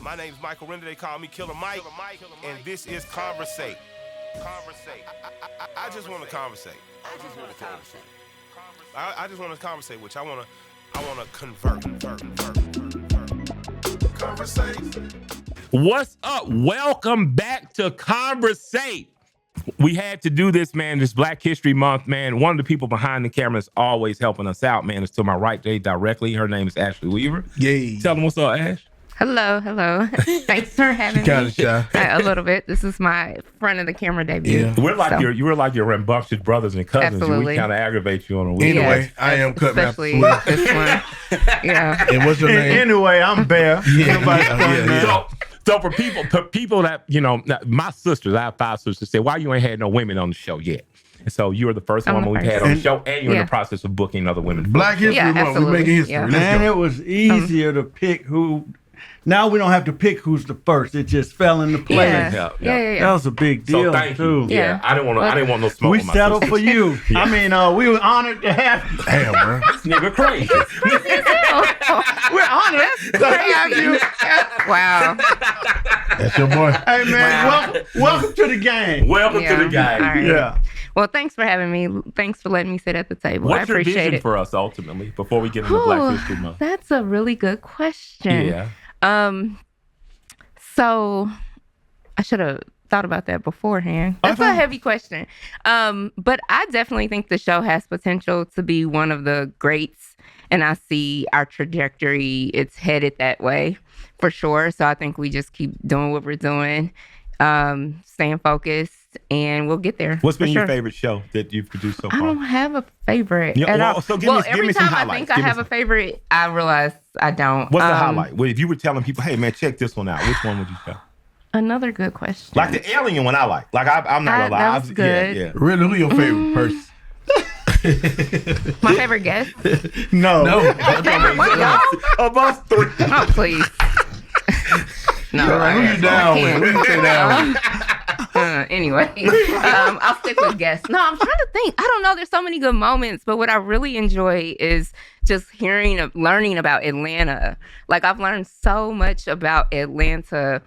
My name's Michael Render. They call me Killer Mike. And this is Conversate. I just want to conversate. I just want to conversate, which I want to convert. Conversate. What's up? Welcome back to Conversate. We had to do this, man. This Black History Month, man. One of the people behind the camera is always helping us out, man. It's to my right today directly. Her name is Ashley Weaver. Yay. Tell them what's up, Ash. Hello. Thanks for having me. Kind of shy. A little bit. This is my front of the camera debut. Yeah. We're like you were like your rambunctious brothers and cousins. Absolutely. We kind of aggravate you on a weekend. Anyway, Yes, I am Cutmaster especially Swiff. this one. Yeah. And what's your name? Anyway, I'm Bear. Yeah. So for people that, you know, my sisters, I have 5 sisters, say, why you ain't had no women on the show yet? And so you're the first woman we've had on the show, and you're in the process of booking other women. Black History Month. We're absolutely. making history. Yeah. Let's Man, go. it was easier to pick who. Now we don't have to pick who's the first. It just fell into place. Yeah. That was a big So deal thank too. you. Yeah, I didn't want no smoke. We with my settled sisters. for you. I mean, we were honored to have you. Damn, bro. This nigga crazy. We're honored to have you. Wow. That's your boy. Hey man, welcome to the game. Welcome to the game. All right. Yeah. Well, thanks for having me. Thanks for letting me sit at the table. What's I your appreciate vision it. for us ultimately before we get into Black History Month? That's a really good question. Yeah. So I should have thought about that beforehand. That's a heavy question. But I definitely think the show has potential to be one of the greats, and I see our trajectory. It's headed that way for sure. So I think we just keep doing what we're doing, staying focused, and we'll get there. What's been for your sure. favorite show that you've produced so far? I don't have a favorite Yeah, at well, all. so give me every some time I highlights. think Give I me have some. a favorite, I realize I don't. What's the highlight? Well, if you were telling people, hey man, check this one out, which one would you tell? Another good question. Like the alien one I like. Like I'm not gonna lie. That was good. Yeah. Really, who your favorite person? My favorite guest? No. Favorite one, y'all? Of us 3. Oh, please. No, Who you down with? Who you say down with? Anyway, I'll stick with guests. No, I'm trying to think. I don't know. There's so many good moments, but what I really enjoy is just learning about Atlanta. Like I've learned so much about Atlanta,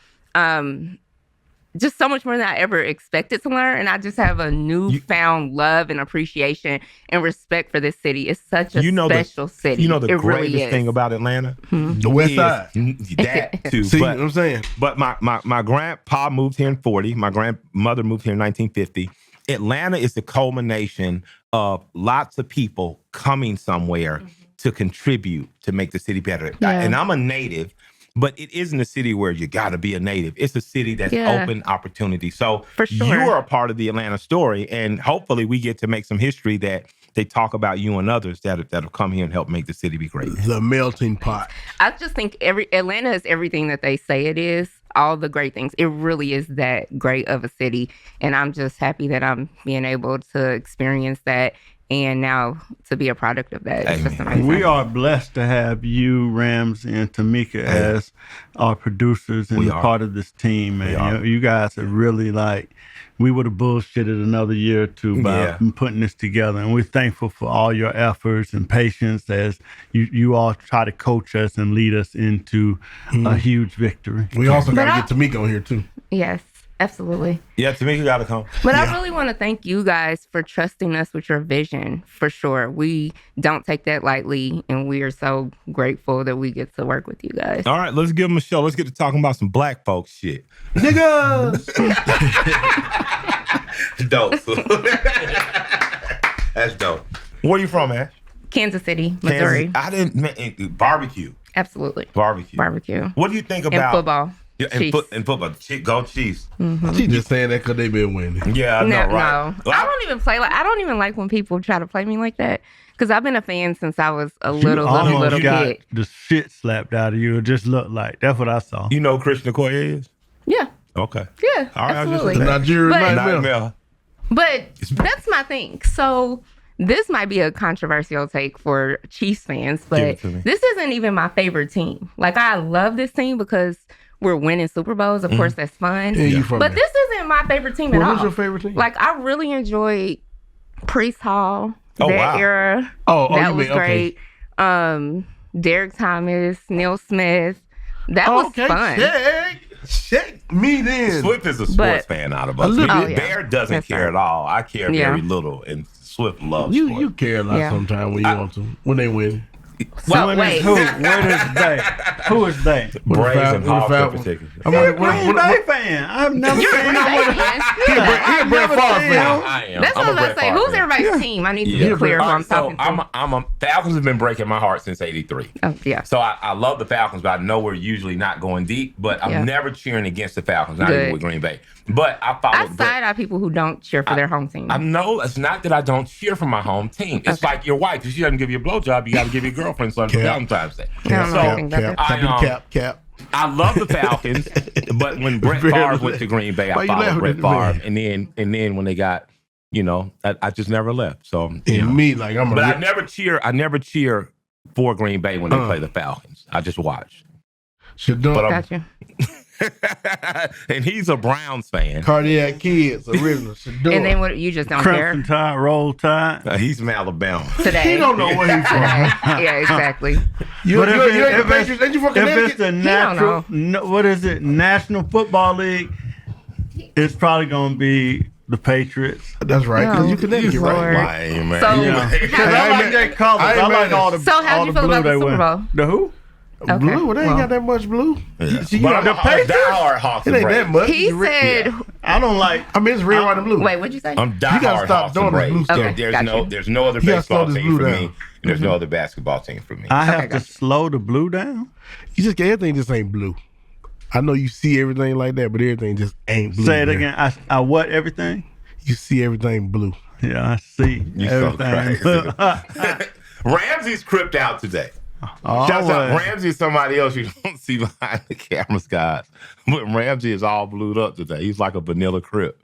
just so much more than I ever expected to learn. And I just have a newfound love and appreciation and respect for this city. It's such a special city. You know the it greatest really is. thing about Atlanta? The West Side. That too. See but, what I'm saying? But my grandpa moved here in 40. My grandmother moved here in 1950. Atlanta is the culmination of lots of people coming somewhere to contribute to make the city better. Yeah. And I'm a native, but it isn't a city where you got to be a native. It's a city that's open opportunity. So For sure. you are a part of the Atlanta story, and hopefully we get to make some history that they talk about you and others that'll come here and help make the city be great. The melting pot. I just think Atlanta is everything that they say it is. All the great things. It really is that great of a city. And I'm just happy that I'm being able to experience that and now to be a product of that. It's just amazing. We are blessed to have you, Rams, and Tamika as our producers and part of this team, man. You guys are really we would have bullshitted another year or two by putting this together. And we're thankful for all your efforts and patience as you all try to coach us and lead us into a huge victory. We also got to get Tamika on here, too. Yes, absolutely. Yeah, Tamika got to come. But I really want to thank you guys for trusting us with your vision, for sure. We don't take that lightly, and we are so grateful that we get to work with you guys. All right, let's give them a show. Let's get to talking about some black folks shit. Niggas! Dope. That's dope. Where you from, Ash? Kansas City, Missouri. Barbecue. Absolutely. Barbecue. What do you think And about football. Yeah, and football? Go Chiefs. She just saying that because they been winning. Yeah, I know, right? No. I don't even play I don't even like when people try to play me like that because I've been a fan since I was a little got kid. the shit slapped out of you. It just looked like. That's what I saw. You know who Christian Okoye is? Yeah. Okay. Yeah. All right, absolutely. The Nigerian nightmare. Nightmare. But that's my thing. So this might be a controversial take for Chiefs fans, but this isn't even my favorite team. Like, I love this team because we're winning Super Bowls. Of course, that's fun. But this isn't my favorite team at all. Who's your favorite team? Like, I really enjoyed Priest Hall, era. Oh, that you was mean, great. Derek Thomas, Neil Smith. That was fun. Check me then. Swift is a sports fan out of us. Bear doesn't That's care right. at all. I care very little, and Swift loves sports. You care a lot sometimes when you want to, when they win. Well, wait. Who? Where is they? Who is they? Braves and Hawks in particular. You're a Green Bay fan. I've never seen him with He a Brett Favre fan. I am. That's what I was about to say. Who's everybody's team? I need to be clear who I'm talking to. Falcons have been breaking my heart since '83. Oh, yeah. So I love the Falcons, but I know we're usually not going deep. But I'm never cheering against the Falcons, not even with Green Bay. But I follow. I side eye people who don't cheer for their home team. I know it's not that I don't cheer for my home team. It's like your wife. If she doesn't give you a blowjob, you got to give your girlfriend something for Valentine's Day. Cap. I love the Falcons, but when Brett Favre went to Green Bay, I followed Brett Favre, and then when they got, I just never left. So I never cheer for Green Bay when they play the Falcons. I just watch. Gotcha. And he's a Browns fan. Cardiac Kids, original. And then what? You just don't Crimson care. Tide, Roll Tide. He's from Alabama. Today. He don't know where he's from. Yeah, exactly. You ain't Patriots? Ain't you from Connecticut? If it's the National Football League, it's probably going to be the Patriots. That's right, because you Connecticut, right? Why, man? So, I like their colors. I like all the So how'd you feel about the Super Bowl? The who? Okay. Blue? They ain't got that much blue. Yeah. See, you the diehard Hawks. It ain't that much. He said, I don't like. I mean, it's red, white, and blue. wait, what'd you say? I'm diehard You gotta stop Hawks doing and this blue Braves. stuff. Okay, There's no other You gotta baseball slow this team blue for down. me. And there's no other basketball team for me. I have to slow the blue down. You just everything just ain't blue. I know you see everything like that, but everything just ain't blue. Say it again. I what everything? You see everything blue. Yeah, I see You so everything. crazy. Ramsey's cripped out today. Shouts out Ramsey is somebody else you don't see behind the cameras, guys. But Ramsey is all blued up today. He's like a vanilla crip.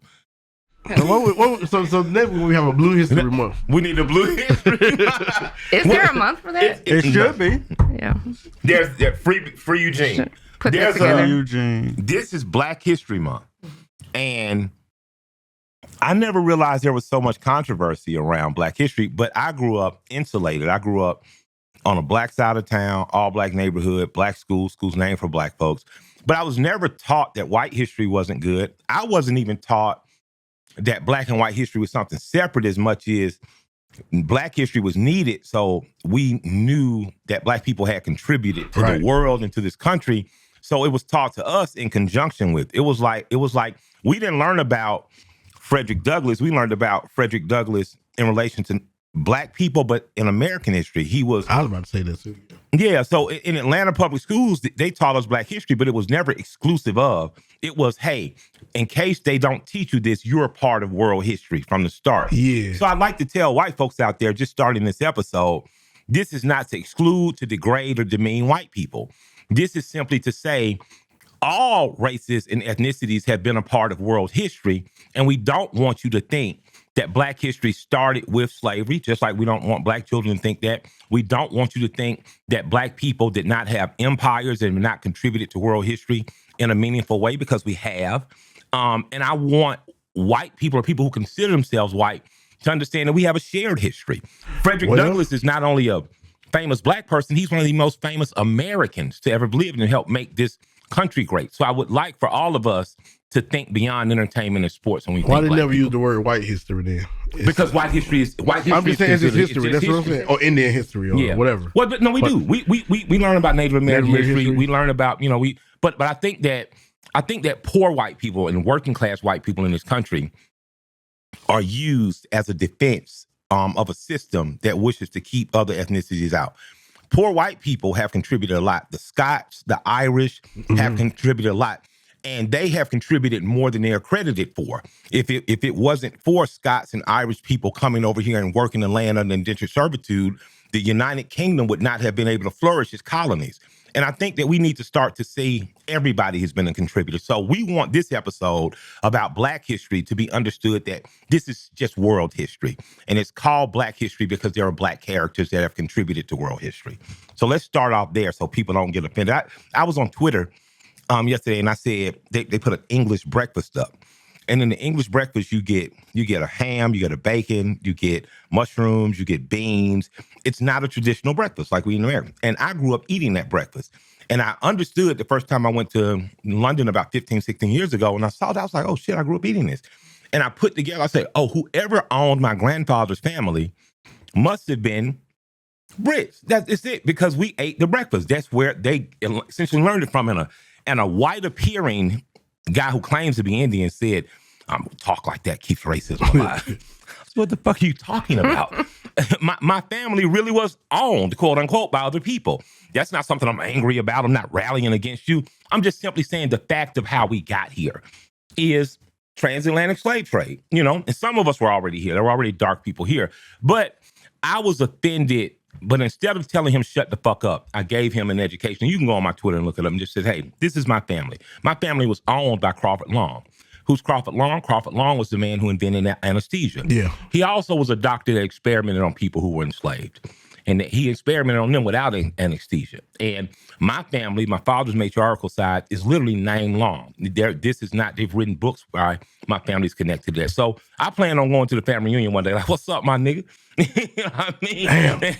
So next week we have a Blue History Month. We need a blue history. Is there a month for that? It should be. Yeah. There's free Eugene. Put that There's together. Eugene. This is Black History Month. And I never realized there was so much controversy around Black history, but I grew up insulated. I grew up on a black side of town, all black neighborhood, black schools named for black folks. But I was never taught that white history wasn't good. I wasn't even taught that black and white history was something separate as much as black history was needed. So we knew that black people had contributed to the world and to this country. So it was taught to us in conjunction with. It was like we didn't learn about Frederick Douglass. We learned about Frederick Douglass in relation to black people, but in American history, he was. I was about to say that too. Yeah, so in Atlanta public schools, they taught us black history, but it was never exclusive of. It was, hey, in case they don't teach you this, you're a part of world history from the start. Yeah. So I'd like to tell white folks out there, just starting this episode, this is not to exclude, to degrade, or demean white people. This is simply to say all races and ethnicities have been a part of world history, and we don't want you to think that black history started with slavery, just like we don't want black children to think that. We don't want you to think that black people did not have empires and not contributed to world history in a meaningful way, because we have. And I want white people, or people who consider themselves white, to understand that we have a shared history. Frederick Douglass is not only a famous black person, he's one of the most famous Americans to ever live and help make this country great. So I would like for all of us to think beyond entertainment and sports when we think. Why they black never people. use the word white history then? Because white history is I'm just saying it's just history. That's what I'm saying. Or Indian history or whatever. Well, but no, we do. We learn about Native American history. We learn about, but I think that poor white people and working class white people in this country are used as a defense of a system that wishes to keep other ethnicities out. Poor white people have contributed a lot. The Scots, the Irish have contributed a lot. And they have contributed more than they're credited for. If it wasn't for Scots and Irish people coming over here and working the land under indentured servitude, the United Kingdom would not have been able to flourish as colonies. And I think that we need to start to see everybody has been a contributor. So we want this episode about Black history to be understood that this is just world history. And it's called Black history because there are Black characters that have contributed to world history. So let's start off there so people don't get offended. I was on Twitter yesterday, and I said they put an English breakfast up. And in the English breakfast, you get a ham, you get a bacon, you get mushrooms, you get beans. It's not a traditional breakfast like we eat in America. And I grew up eating that breakfast. And I understood the first time I went to London about 15, 16 years ago, and I saw that, I was like, oh shit, I grew up eating this. And I put together, I said, oh, whoever owned my grandfather's family must have been Brits. That's it, because we ate the breakfast. That's where they essentially learned it from. And a white appearing guy who claims to be Indian said, talk like that keeps racism alive. What the fuck are you talking about? my family really was owned, quote unquote, by other people. That's not something I'm angry about. I'm not rallying against you. I'm just simply saying the fact of how we got here is transatlantic slave trade, and some of us were already here. There were already dark people here. But I was offended. But instead of telling him shut the fuck up, I gave him an education. You can go on my Twitter and look it up and just say, hey, this is my family. My family was owned by Crawford Long. Who's Crawford Long? Crawford Long was the man who invented anesthesia. Yeah. He also was a doctor that experimented on people who were enslaved. And he experimented on them without anesthesia. And my family, my father's matriarchal side, is literally named Long. This is not, they've written books why my family's connected to that. So I plan on going to the family reunion one day, like, what's up, my nigga? You know what I mean?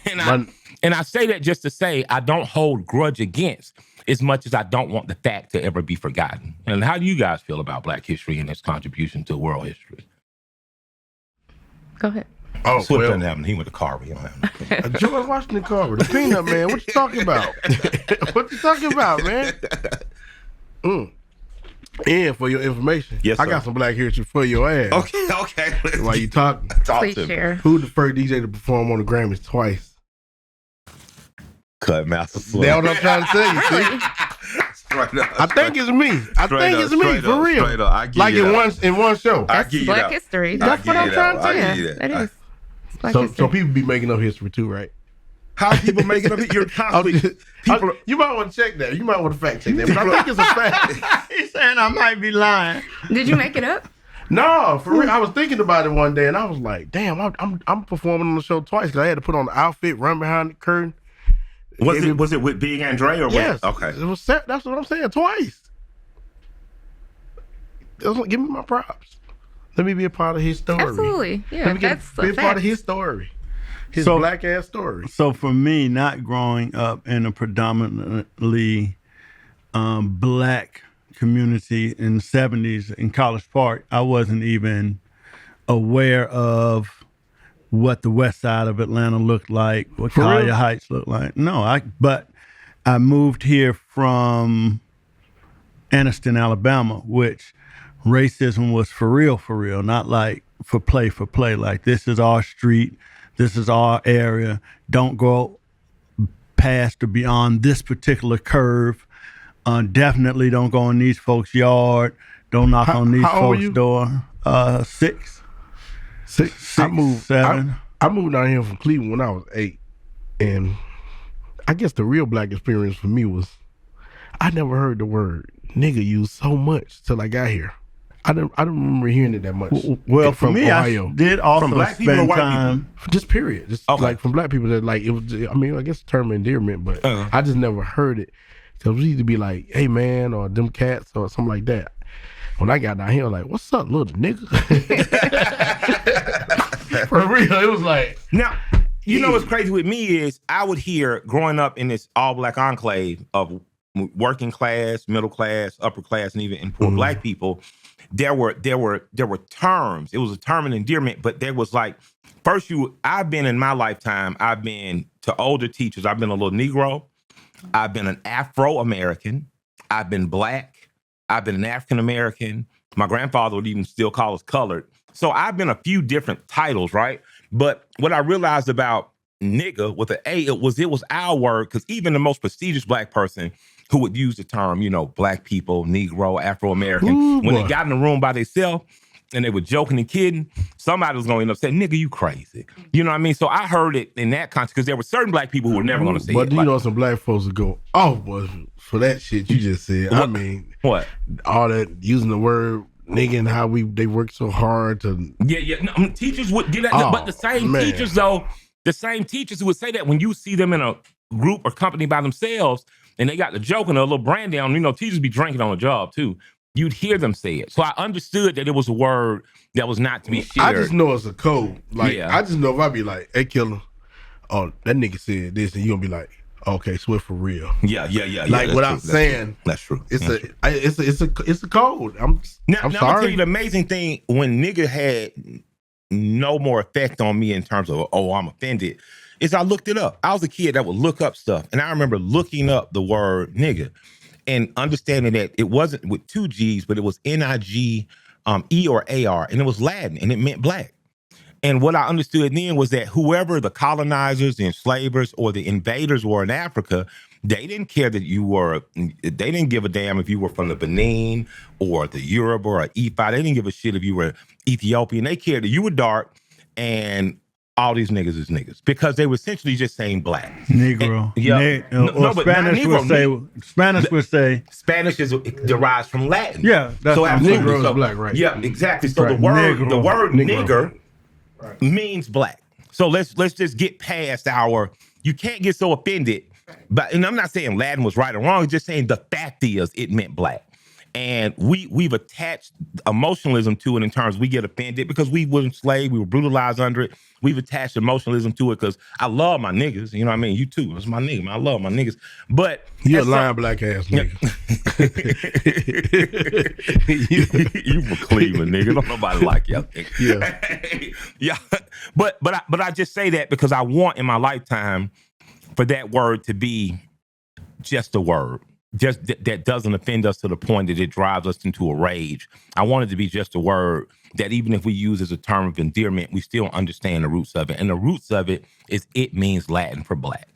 Damn. And I say that just to say I don't hold grudge against as much as I don't want the fact to ever be forgotten. And how do you guys feel about Black history and its contribution to world history? Go ahead. Oh, Swift doesn't have him. He went to Garvey. George Washington Carver, the peanut man. What you talking about? What you talking about, man? And for your information, yes, I got some Black history for your ass. Okay. While you talking, please share. Who's the first DJ to perform on the Grammys twice? Cutmaster Swiff. That's what I'm trying to tell you. See? Straight up. I think it's me. For real. Straight up. I give like you in one show. That's Black history. That's what I'm trying to tell you. That is. So people be making up history too, right? How people making up history? You might want to check that. You might want to fact check that. But I think it's a fact. He's saying I might be lying. Did you make it up? No, for real. I was thinking about it one day, and I was like, "Damn, I'm performing on the show twice because I had to put on the outfit, run behind the curtain." Was it with Big Andre or yes? What? Okay, it was. That's what I'm saying. Twice. Give me my props. Let me be a part of his story. Absolutely, yeah. That's be a part of his story. His black ass story. So for me, not growing up in a predominantly black community in the 70s in College Park, I wasn't even aware of what the west side of Atlanta looked like, what Collier Heights looked like. No, but I moved here from Anniston, Alabama, which racism was for real, not like for play. Like, this is our street, this is our area. Don't go past or beyond this particular curve. Definitely don't go in these folks' yard. Don't knock on these folks' door. 6. I moved 7. I moved down here from Cleveland when I was 8, and I guess the real black experience for me was I never heard the word nigga used so much till I got here. I don't remember hearing it that much. Well, for me, Ohio. I did also from black spend people time. Just period. Just like from black people that like it was. I mean, I guess the term endearment, but I just never heard it. So it was either be like, "Hey man," or "them cats," or something like that. When I got down here, like, "What's up, little nigga?" For real, it was like. Now, you know what's crazy with me is I would hear growing up in this all black enclave of working class, middle class, upper class, and even poor black people. There were terms. It was a term of endearment, but there was like, I've been in my lifetime, I've been to older teachers. I've been a little Negro. I've been an Afro-American. I've been black. I've been an African-American. My grandfather would even still call us colored. So I've been a few different titles, right? But what I realized about nigga with an A, it was our word, because even the most prestigious black person who would use the term, black people, Negro, Afro-American, when they got in the room by themselves and they were joking and kidding, somebody was going to end up saying, nigga, you crazy. You know what I mean? So I heard it in that context because there were certain black people who were never going to say but it. But some black folks would go, boy, for that shit you just said. What? I mean, what? All that using the word nigga and how they work so hard to. Yeah. No, teachers would do that, but the same teachers, though, the same teachers who would say that when you see them in a group or company by themselves, and they got the joke and a little brand down, teachers be drinking on the job too. You'd hear them say it. So I understood that it was a word that was not to be shared. I just know it's a code. Like, I just know if I be like, hey, killer, oh, that nigga said this, and you gonna be like, Okay, Swift for real. Yeah. Like without saying, that's true. It's a code. I'm Now I'm sorry. tell you the amazing thing when nigga had no more effect on me in terms of I'm offended. Is I looked it up. I was a kid that would look up stuff, and I remember looking up the word nigga and understanding that it wasn't with 2 G's, but it was N-I-G, E or A-R, and it was Latin, and it meant black. And what I understood then was that whoever the colonizers, the enslavers, or the invaders were in Africa, they didn't care that they didn't give a damn if you were from the Benin or the Yoruba or Ifa. They didn't give a shit if you were Ethiopian. They cared that you were dark and all these niggas is niggas because they were essentially just saying black. Negro. But Spanish would say. Spanish derives from Latin. Yeah. That's so absolutely. Negro is black, right? Yeah, exactly. So right. the word nigger right. means black. So let's just get past you can't get so offended. And I'm not saying Latin was right or wrong, just saying the fact is it meant black. And we've attached emotionalism to it in terms we get offended because we were enslaved, we were brutalized under it. We've attached emotionalism to it because I love my niggas. You know what I mean? You too. It's my nigga, man. I love my niggas. But you're a lying black ass nigga. you from Cleveland, nigga. Don't nobody like you. Yeah. But I just say that because I want in my lifetime for that word to be just a word. Just that doesn't offend us to the point that it drives us into a rage. I want it to be just a word that even if we use as a term of endearment, we still understand the roots of it. And the roots of it is it means Latin for black.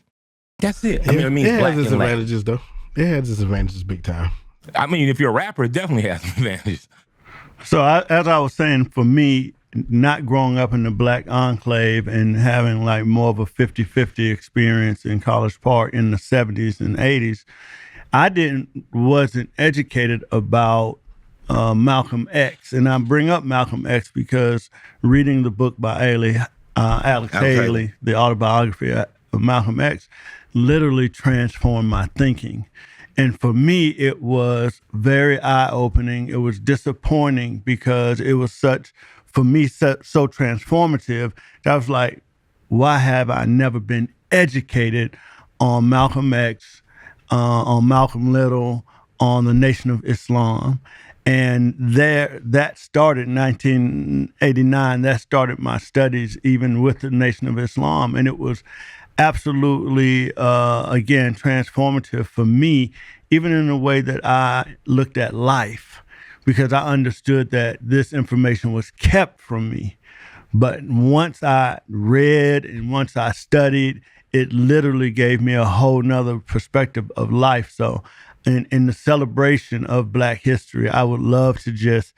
That's it. Yeah, I mean, it means black. It has its advantages, though. It has its advantages big time. I mean, if you're a rapper, it definitely has advantages. So as I was saying, for me, not growing up in the black enclave and having like more of a 50-50 experience in College Park in the 70s and 80s, I wasn't educated about Malcolm X. And I bring up Malcolm X because reading the book by Alex Haley, the autobiography of Malcolm X, literally transformed my thinking. And for me, it was very eye-opening. It was disappointing because it was so transformative that I was like, why have I never been educated on Malcolm X, on Malcolm Little, on the Nation of Islam? And that started in 1989. That started my studies even with the Nation of Islam. And it was absolutely, again, transformative for me, even in the way that I looked at life, because I understood that this information was kept from me. But once I read and once I studied, it literally gave me a whole nother perspective of life. So in the celebration of Black history, I would love to just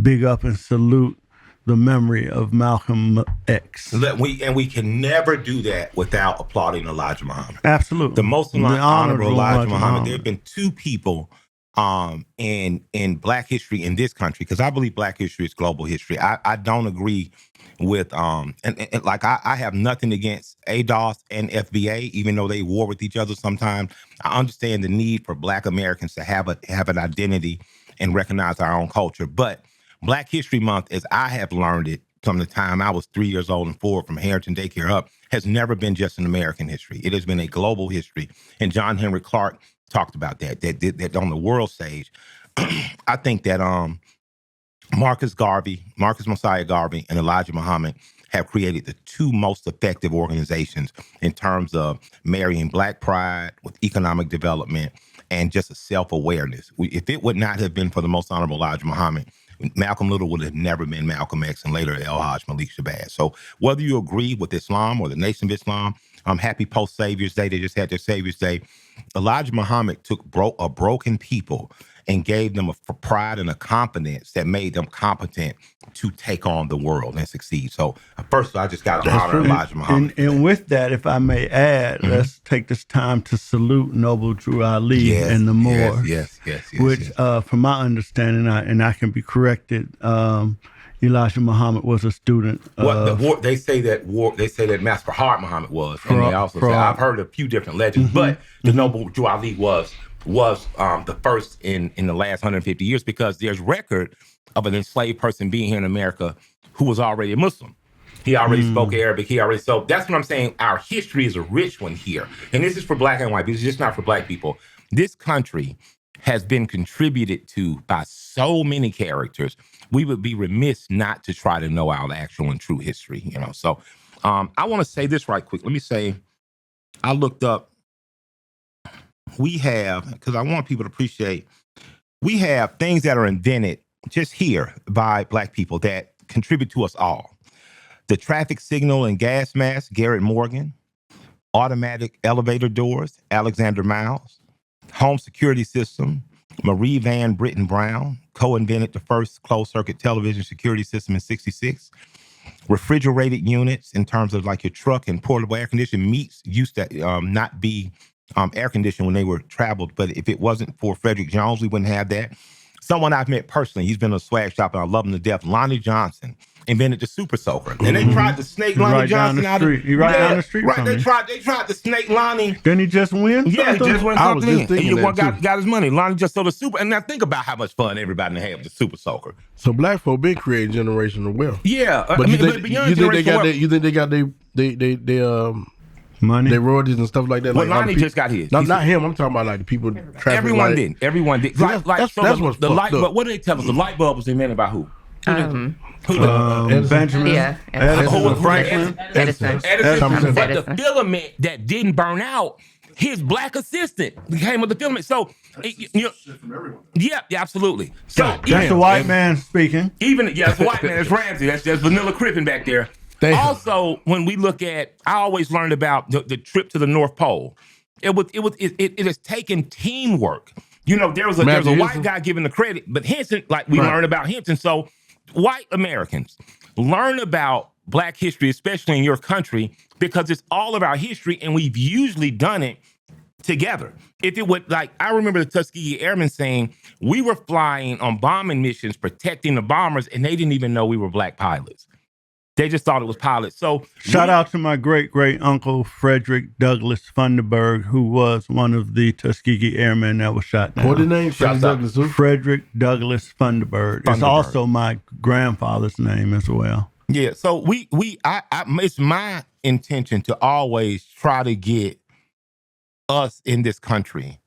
big up and salute the memory of Malcolm X. We can never do that without applauding Elijah Muhammad. Absolutely. The most honorable Elijah Muhammad. There have been 2 people in Black history in this country, because I believe Black history is global history. I don't agree with and I have nothing against ADOS and FBA, even though they war with each other sometimes. I understand the need for Black Americans to have an identity and recognize our own culture. But Black History Month, as I have learned it from the time I was 3 years old and forward, from Harrington Daycare up, has never been just an American history. It has been a global history. And John Henry Clark talked about that on the world stage. I think that Marcus Mosiah Garvey, and Elijah Muhammad have created the 2 most effective organizations in terms of marrying Black pride with economic development and just a self-awareness. If it would not have been for the most honorable Elijah Muhammad, Malcolm Little would have never been Malcolm X and later El-Hajj Malik Shabazz. So whether you agree with Islam or the Nation of Islam, happy post-Savior's Day. They just had their Savior's Day. Elijah Muhammad took a broken people and gave them a pride and a confidence that made them competent to take on the world and succeed. So first, I just got to honor Elijah Muhammad. And with that, if I may add, let's take this time to salute Noble Drew Ali and the Moors. Yes. Which, from my understanding, and I can be corrected, Elijah Muhammad was a student. They say that Master Fard Muhammad was, and they also say, I've heard a few different legends, but the Noble Drew Ali was the first in the last 150 years, because there's record of an enslaved person being here in America who was already a Muslim. He already spoke Arabic. So that's what I'm saying. Our history is a rich one here. And this is for black and white people. It's just not for black people. This country has been contributed to by so many characters. We would be remiss not to try to know our actual and true history, you know? So I want to say this right quick. Let me say, I looked up, we have, because I want people to appreciate, we have things that are invented just here by black people that contribute to us all. The traffic signal and gas mask, Garrett Morgan. Automatic elevator doors, Alexander Miles. Home security system, Marie Van Britton Brown. Co-invented the first closed-circuit television security system in '66. Refrigerated units in terms of like your truck and portable air conditioning. Meats used to not be air conditioned when they were traveled, but if it wasn't for Frederick Jones, we wouldn't have that. Someone I've met personally, he's been in a swag shop and I love him to death, Lonnie Johnson, invented the Super Soaker. And they tried to snake Lonnie Johnson out of the street. He right down the street right, from they me. tried to snake Lonnie. Didn't he just win? Yeah, he just won I was something. just thinking And that, got his money. Lonnie just sold the Super. And now think about how much fun everybody had with the Super Soaker. So black folk been creating generational wealth. Yeah. But you think they got that? You think they got they money, their royalties and stuff like that? Well, like Lonnie just got his. Not him. I'm talking about like the people. Everyone did. Everyone did. See, that's what's the light. fucked up. But what did they tell us? The light bulb was invented by who? Benjamin, Yeah, Edison, Franklin, Edison. But the filament that didn't burn out, his black assistant came with the filament. So, yeah, absolutely. So that's the white man speaking. It's white man. It's Ramsey. That's Vanilla Crippen back there. Damn. Also, when we look at, I always learned about the trip to the North Pole. It has taken teamwork. You know, there was a white guy giving the credit, but Henson, like we learned about Henson. So white Americans learn about black history, especially in your country, because it's all of our history and we've usually done it together. If it would, like, I remember the Tuskegee Airmen saying we were flying on bombing missions, protecting the bombers, and they didn't even know we were black pilots. They just thought it was pilots. So shout out to my great uncle Frederick Douglass Funderburg, who was one of the Tuskegee Airmen that was shot down. What the name? Frederick Douglass Funderburg. It's also my grandfather's name as well. Yeah. So it's my intention to always try to get us in this country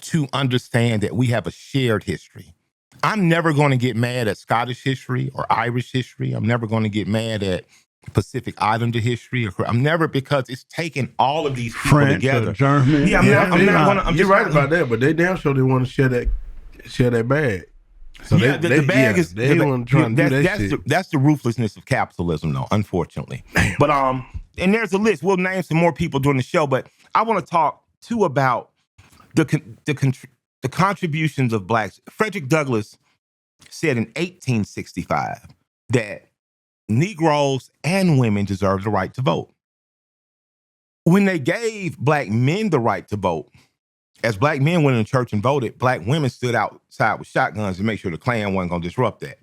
to understand that we have a shared history. I'm never going to get mad at Scottish history or Irish history. I'm never going to get mad at Pacific Islander history. I'm never, because it's taken all of these people French together. German. Yeah, you're right about that, but they damn sure they want to share that bag. So yeah, the bag is. They want to try and do that shit. That's the ruthlessness of capitalism, though. Unfortunately, but and there's a list. We'll name some more people during the show, but I want to talk too about the contributions of blacks. Frederick Douglass said in 1865 that Negroes and women deserve the right to vote. When they gave black men the right to vote, as black men went in the church and voted, black women stood outside with shotguns to make sure the Klan wasn't going to disrupt that.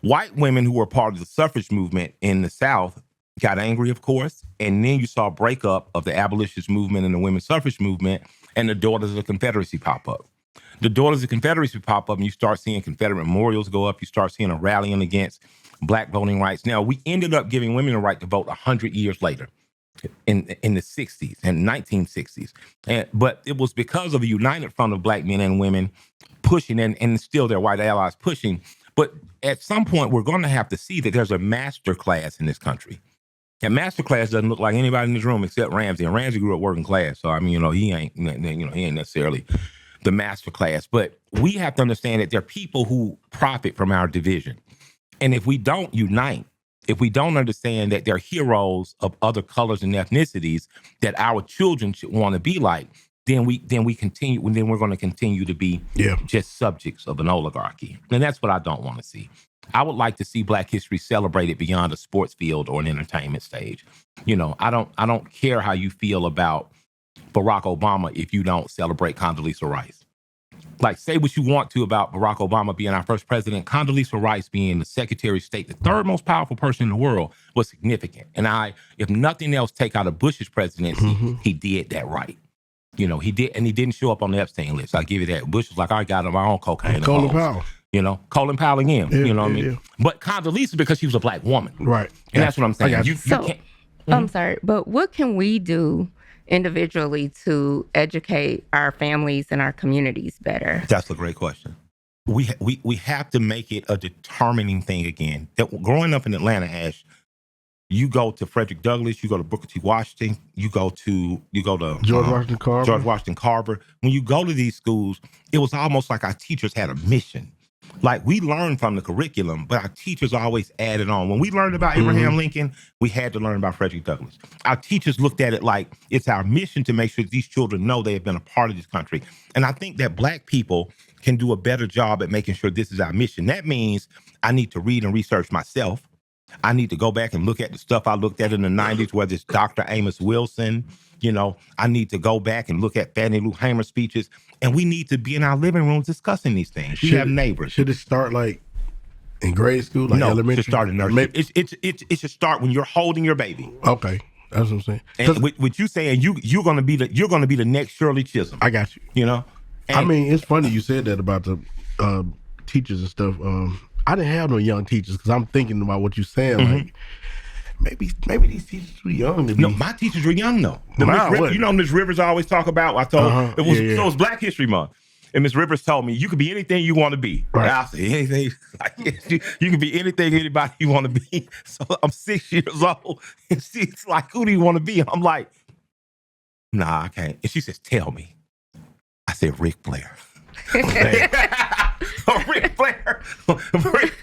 White women who were part of the suffrage movement in the South got angry, of course, and then you saw a breakup of the abolitionist movement and the women's suffrage movement, and the Daughters of the Confederacy pop up. The Daughters of the Confederacy pop up, and you start seeing Confederate memorials go up. You start seeing a rallying against black voting rights. Now, we ended up giving women the right to vote 100 years later in the 60s and 1960s. But it was because of a united front of black men and women pushing, and still their white allies pushing. But at some point, we're going to have to see that there's a master class in this country. That master class doesn't look like anybody in this room except Ramsey. And Ramsey grew up working class. So, I mean, he ain't necessarily the master class. But we have to understand that there are people who profit from our division. And if we don't unite, if we don't understand that they're heroes of other colors and ethnicities that our children should want to be like, then we're going to continue to be just subjects of an oligarchy. And that's what I don't want to see. I would like to see Black history celebrated beyond a sports field or an entertainment stage. You know, I don't care how you feel about Barack Obama if you don't celebrate Condoleezza Rice. Like, say what you want to about Barack Obama being our first president. Condoleezza Rice being the Secretary of State, the third most powerful person in the world, was significant. And if nothing else, take out of Bush's presidency, he did that right. You know, he did, and he didn't show up on the Epstein list. I'll give you that. Bush was like, I got my own cocaine. Colin Powell. Colin Powell again, Yeah, you know what I mean? yeah. But Condoleezza, because she was a black woman. Right. And that's what I'm saying. I got You So, can't. I'm sorry, but what can we do individually to educate our families and our communities better? That's a great question. We have to make it a determining thing again. That growing up in Atlanta, Ash, you go to Frederick Douglass, you go to Booker T. Washington, you go to George Washington Carver. When you go to these schools, it was almost like our teachers had a mission. Like, we learned from the curriculum, but our teachers always added on. When we learned about Abraham Lincoln, we had to learn about Frederick Douglass. Our teachers looked at it like it's our mission to make sure these children know they have been a part of this country. And I think that Black people can do a better job at making sure this is our mission. That means I need to read and research myself. I need to go back and look at the stuff I looked at in the 90s, whether it's Dr. Amos Wilson. I need to go back and look at Fannie Lou Hamer speeches. And we need to be in our living rooms discussing these things. We have neighbors. Should it start like in grade school, like elementary? No, it should start in nursery. It should start when you're holding your baby. Okay, that's what I'm saying. And with you saying you're gonna be the next Shirley Chisholm. I got you. And, I mean, it's funny you said that about the teachers and stuff. I didn't have no young teachers because I'm thinking about what you're saying. Like maybe these teachers were young to be. No, my teachers were young though. Miss Rivers I always talk about. I told it was Black History Month. And Miss Rivers told me, you could be anything you want to be. Right. I said, anything. You can be anything, anybody you want to be. So I'm 6 years old. And she's like, who do you want to be? I'm like, nah, I can't. And she says, tell me. I said, Ric Flair. Ric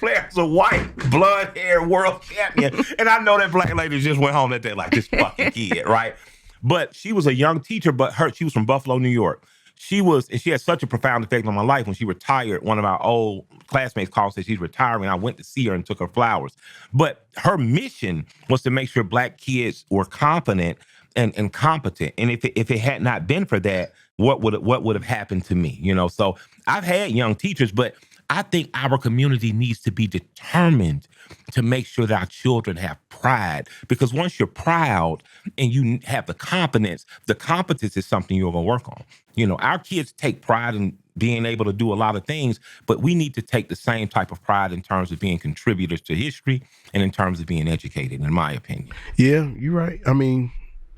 Flair's a white, blood-haired world champion. And I know that Black lady just went home that day like, this fucking kid, right? But she was a young teacher, but she was from Buffalo, New York. And she had such a profound effect on my life. When she retired, one of our old classmates called and said she's retiring. I went to see her and took her flowers. But her mission was to make sure Black kids were confident and competent. And if it had not been for that, what would have happened to me? So I've had young teachers, but I think our community needs to be determined to make sure that our children have pride. Because once you're proud and you have the competence is something you're going to work on. Our kids take pride in being able to do a lot of things, but we need to take the same type of pride in terms of being contributors to history and in terms of being educated, in my opinion. Yeah, you're right. I mean,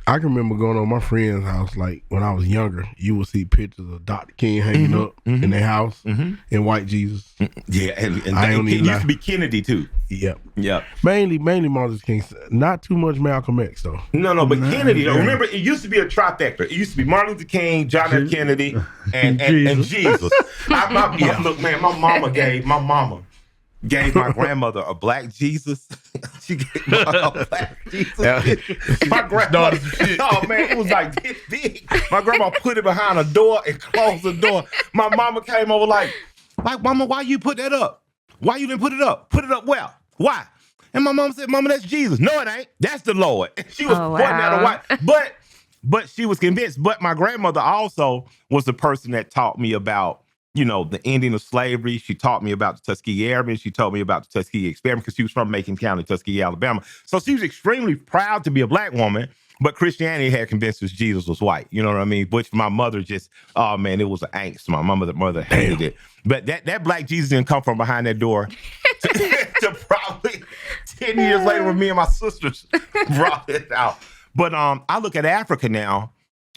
I can remember going to my friend's house, like when I was younger, you would see pictures of Dr. King hanging up in their house in white Jesus. Yeah, and it used to be Kennedy too. Yep. Yep. Mainly Martin King. Not too much Malcolm X though. No, but Kennedy, remember, it used to be a trifecta. It used to be Martin Luther King, John F. Kennedy, and Jesus. Look, man, my mama gave my grandmother a black Jesus. She gave me a black Jesus. My grandmother, oh man, it was like this big. My grandma put it behind a door and closed the door. My mama came over like, Mama, why you put that up? Why you didn't put it up? Put it up well. Why? And my mom said, Mama, that's Jesus. No, it ain't. That's the Lord. And she was pointing at a white. But she was convinced. But my grandmother also was the person that taught me about, the ending of slavery. She taught me about the Tuskegee Airmen. She told me about the Tuskegee experiment because she was from Macon County, Tuskegee, Alabama. So she was extremely proud to be a Black woman, but Christianity had convinced us Jesus was white. You know what I mean? Which my mother just, oh man, it was an angst. My mother hated it. But that Black Jesus didn't come from behind that door to probably 10 years later when me and my sisters brought it out. But I look at Africa now,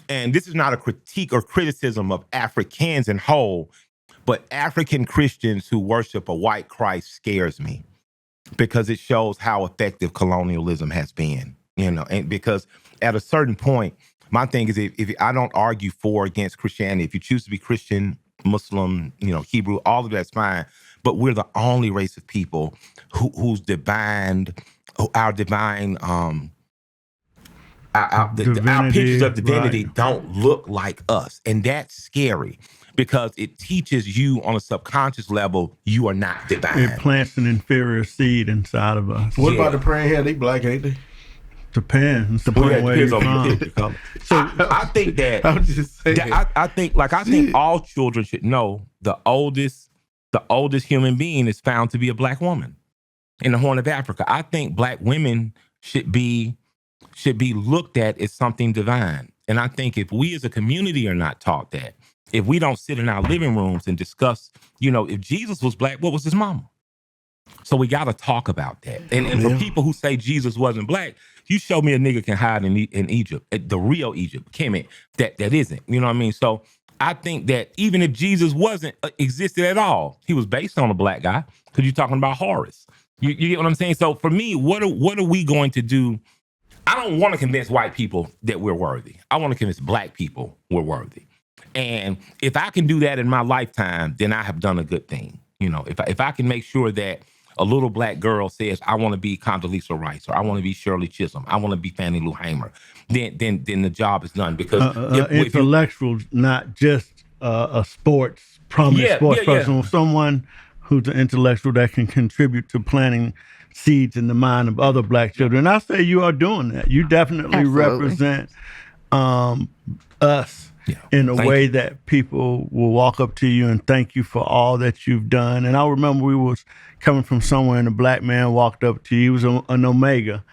and this is not a critique or criticism of Africans in whole, but African Christians who worship a white Christ scares me because it shows how effective colonialism has been, and because at a certain point, my thing is if I don't argue for or against Christianity, if you choose to be Christian, Muslim, Hebrew, all of that's fine, but we're the only race of people our pictures of divinity don't look like us. And that's scary because it teaches you on a subconscious level, you are not divine. It plants an inferior seed inside of us. What about the praying head? They Black, ain't they? Depends. Depends on your color. So I think that, I think all children should know the oldest human being is found to be a Black woman in the Horn of Africa. I think Black women should be looked at as something divine. And I think if we as a community are not taught that, if we don't sit in our living rooms and discuss, if Jesus was black, what was his mama? So we got to talk about that. And for people who say Jesus wasn't black, you show me a nigga can hide in Egypt, the real Egypt, Kemet, that isn't. You know what I mean? So I think that even if Jesus wasn't existed at all, he was based on a black guy, because you're talking about Horus. You get what I'm saying? So for me, what are we going to do? I don't want to convince white people that we're worthy. I want to convince black people we're worthy. And if I can do that in my lifetime, then I have done a good thing. If I can make sure that a little black girl says, I want to be Condoleezza Rice, or I want to be Shirley Chisholm, I want to be Fannie Lou Hamer, then the job is done. Because intellectual, not just a prominent sports person, someone who's an intellectual that can contribute to planting seeds in the mind of other black children. I say you are doing that. You definitely represent us in a way that people will walk up to you and thank you for all that you've done. And I remember we was coming from somewhere and a black man walked up to you. He was an Omega,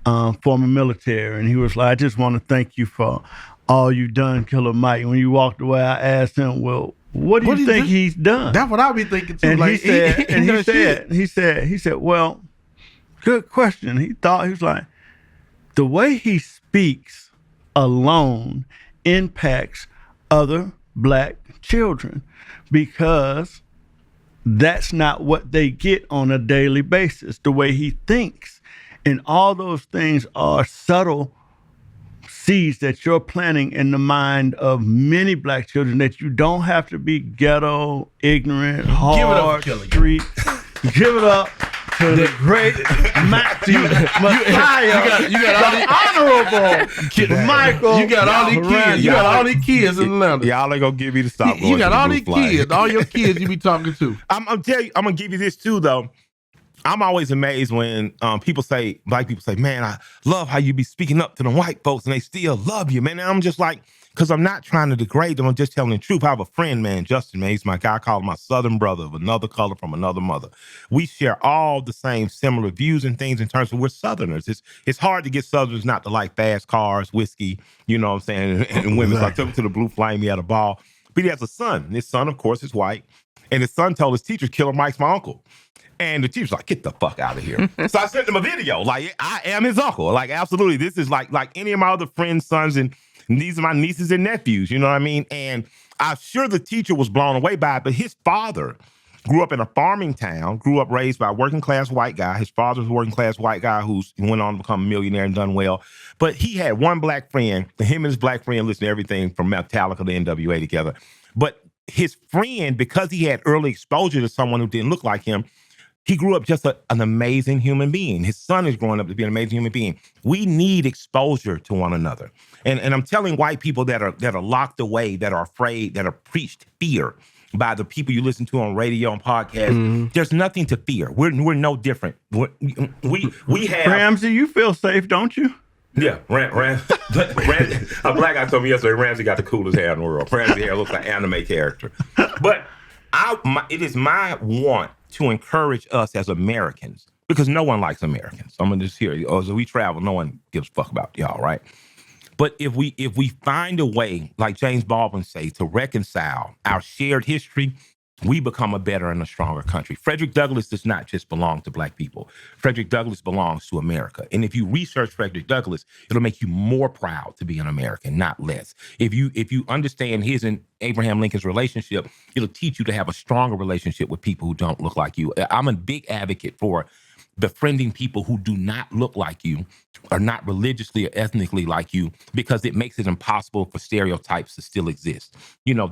former military. And he was like, I just want to thank you for all you've done, Killer Mike. When you walked away, I asked him, well, what do you think he's done? That's what I be thinking too. And he said, well, good question. He was like, the way he speaks alone impacts other black children, because that's not what they get on a daily basis, the way he thinks. And all those things are subtle seeds that you're planting in the mind of many black children, that you don't have to be ghetto, ignorant, hard, street. Give it up to the great Matthew Messiah, you got all the honorable Michael. You got all these kids. You got all these kids in Atlanta. Y'all ain't gonna give me the stop. You got all these kids. All your kids you be talking to. I'm gonna give you this too, though. I'm always amazed when black people say, man, I love how you be speaking up to the white folks and they still love you, man. And I'm just like, because I'm not trying to degrade them. I'm just telling the truth. I have a friend, man, Justin, man. He's my guy. I call him my Southern brother of another color from another mother. We share all the same similar views and things in terms of we're Southerners. It's hard to get Southerners not to like fast cars, whiskey, you know what I'm saying? And women. So I took him to the Blue Flame. He had a ball. But he has a son. And his son, of course, is white. And his son told his teacher, Killer Mike's my uncle. And the teacher's like, get the fuck out of here. So I sent him a video. Like, I am his uncle. Like, absolutely. This is like any of my other friends' sons, and these are my nieces and nephews. You know what I mean? And I'm sure the teacher was blown away by it, but his father grew up in a farming town, raised by a working class white guy. His father was a working class white guy who went on to become a millionaire and done well. But he had one black friend, and him and his black friend listened to everything from Metallica to NWA together. But his friend, because he had early exposure to someone who didn't look like him, he grew up just an amazing human being. His son is growing up to be an amazing human being. We need exposure to one another. And I'm telling white people that are locked away, that are afraid, that are preached fear by the people you listen to on radio and podcasts, there's nothing to fear. We're no different. We have... Ramsey, you feel safe, don't you? Yeah, Ramsey. A black guy told me yesterday, Ramsey got the coolest hair in the world. Ramsey hair looks like an anime character. But it is my want to encourage us as Americans, because no one likes Americans. I'm gonna just hear you. As we travel, no one gives a fuck about y'all, right? But if we find a way, like James Baldwin say, to reconcile our shared history, we become a better and a stronger country. Frederick Douglass does not just belong to black people. Frederick Douglass belongs to America. And if you research Frederick Douglass, it'll make you more proud to be an American, not less. If you understand his and Abraham Lincoln's relationship, it'll teach you to have a stronger relationship with people who don't look like you. I'm a big advocate for befriending people who do not look like you, are not religiously or ethnically like you, because it makes it impossible for stereotypes to still exist. You know,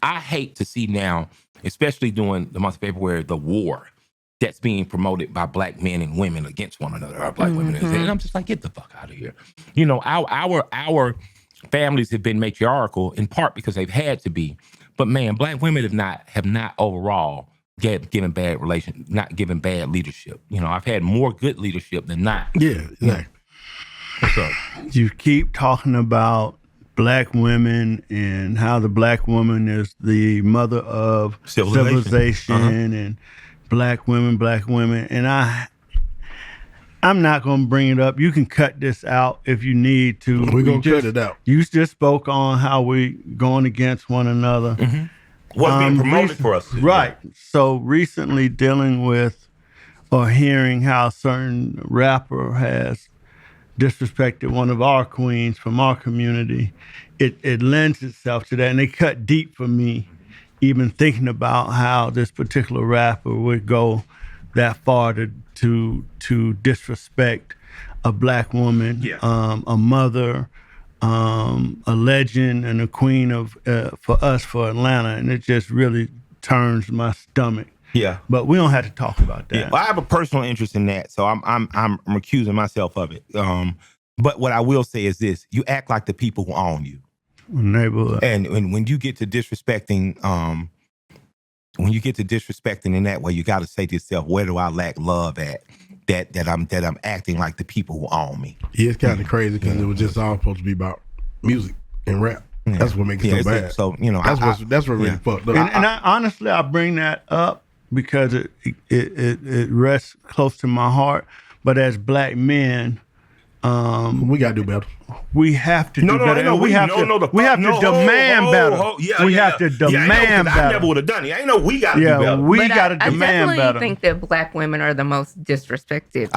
I hate to see now, especially during the month of February, the war that's being promoted by black men and women against one another, or black women. And I'm just like, get the fuck out of here. You know, our families have been matriarchal in part because they've had to be, but man, black women have not overall given bad leadership. You know, I've had more good leadership than not. Yeah, exactly. What's up? You keep talking about black women and how the black woman is the mother of civilization and black women. And I'm not going to bring it up. You can cut this out if you need to. We're going to cut it out. You just spoke on how we going against one another. Mm-hmm. What's being promoted for us. Right. Yeah. So recently dealing with or hearing how a certain rapper has disrespected one of our queens from our community, it lends itself to that. And they cut deep for me, even thinking about how this particular rapper would go that far to disrespect a black woman, a mother, a legend, and a queen of for Atlanta, and it just really turns my stomach. Yeah, but we don't have to talk about that. Yeah. Well, I have a personal interest in that, so I'm recusing myself of it. But what I will say is this: you act like the people who own you, neighborhood, and when you get to disrespecting, in that way, you got to say to yourself, where do I lack love at? That I'm acting like the people who own me. Yeah, it's kind of crazy because it was just all supposed to be about music and rap. Yeah. That's what makes it so bad. So that's what really fucked up. And I honestly, I bring that up because it rests close to my heart. But as black men, we gotta do better. We have to do better. No, we have to demand better. We have to demand better. I never would have done it. I know we got to do better. We got to demand better. I definitely think that black women are the most disrespected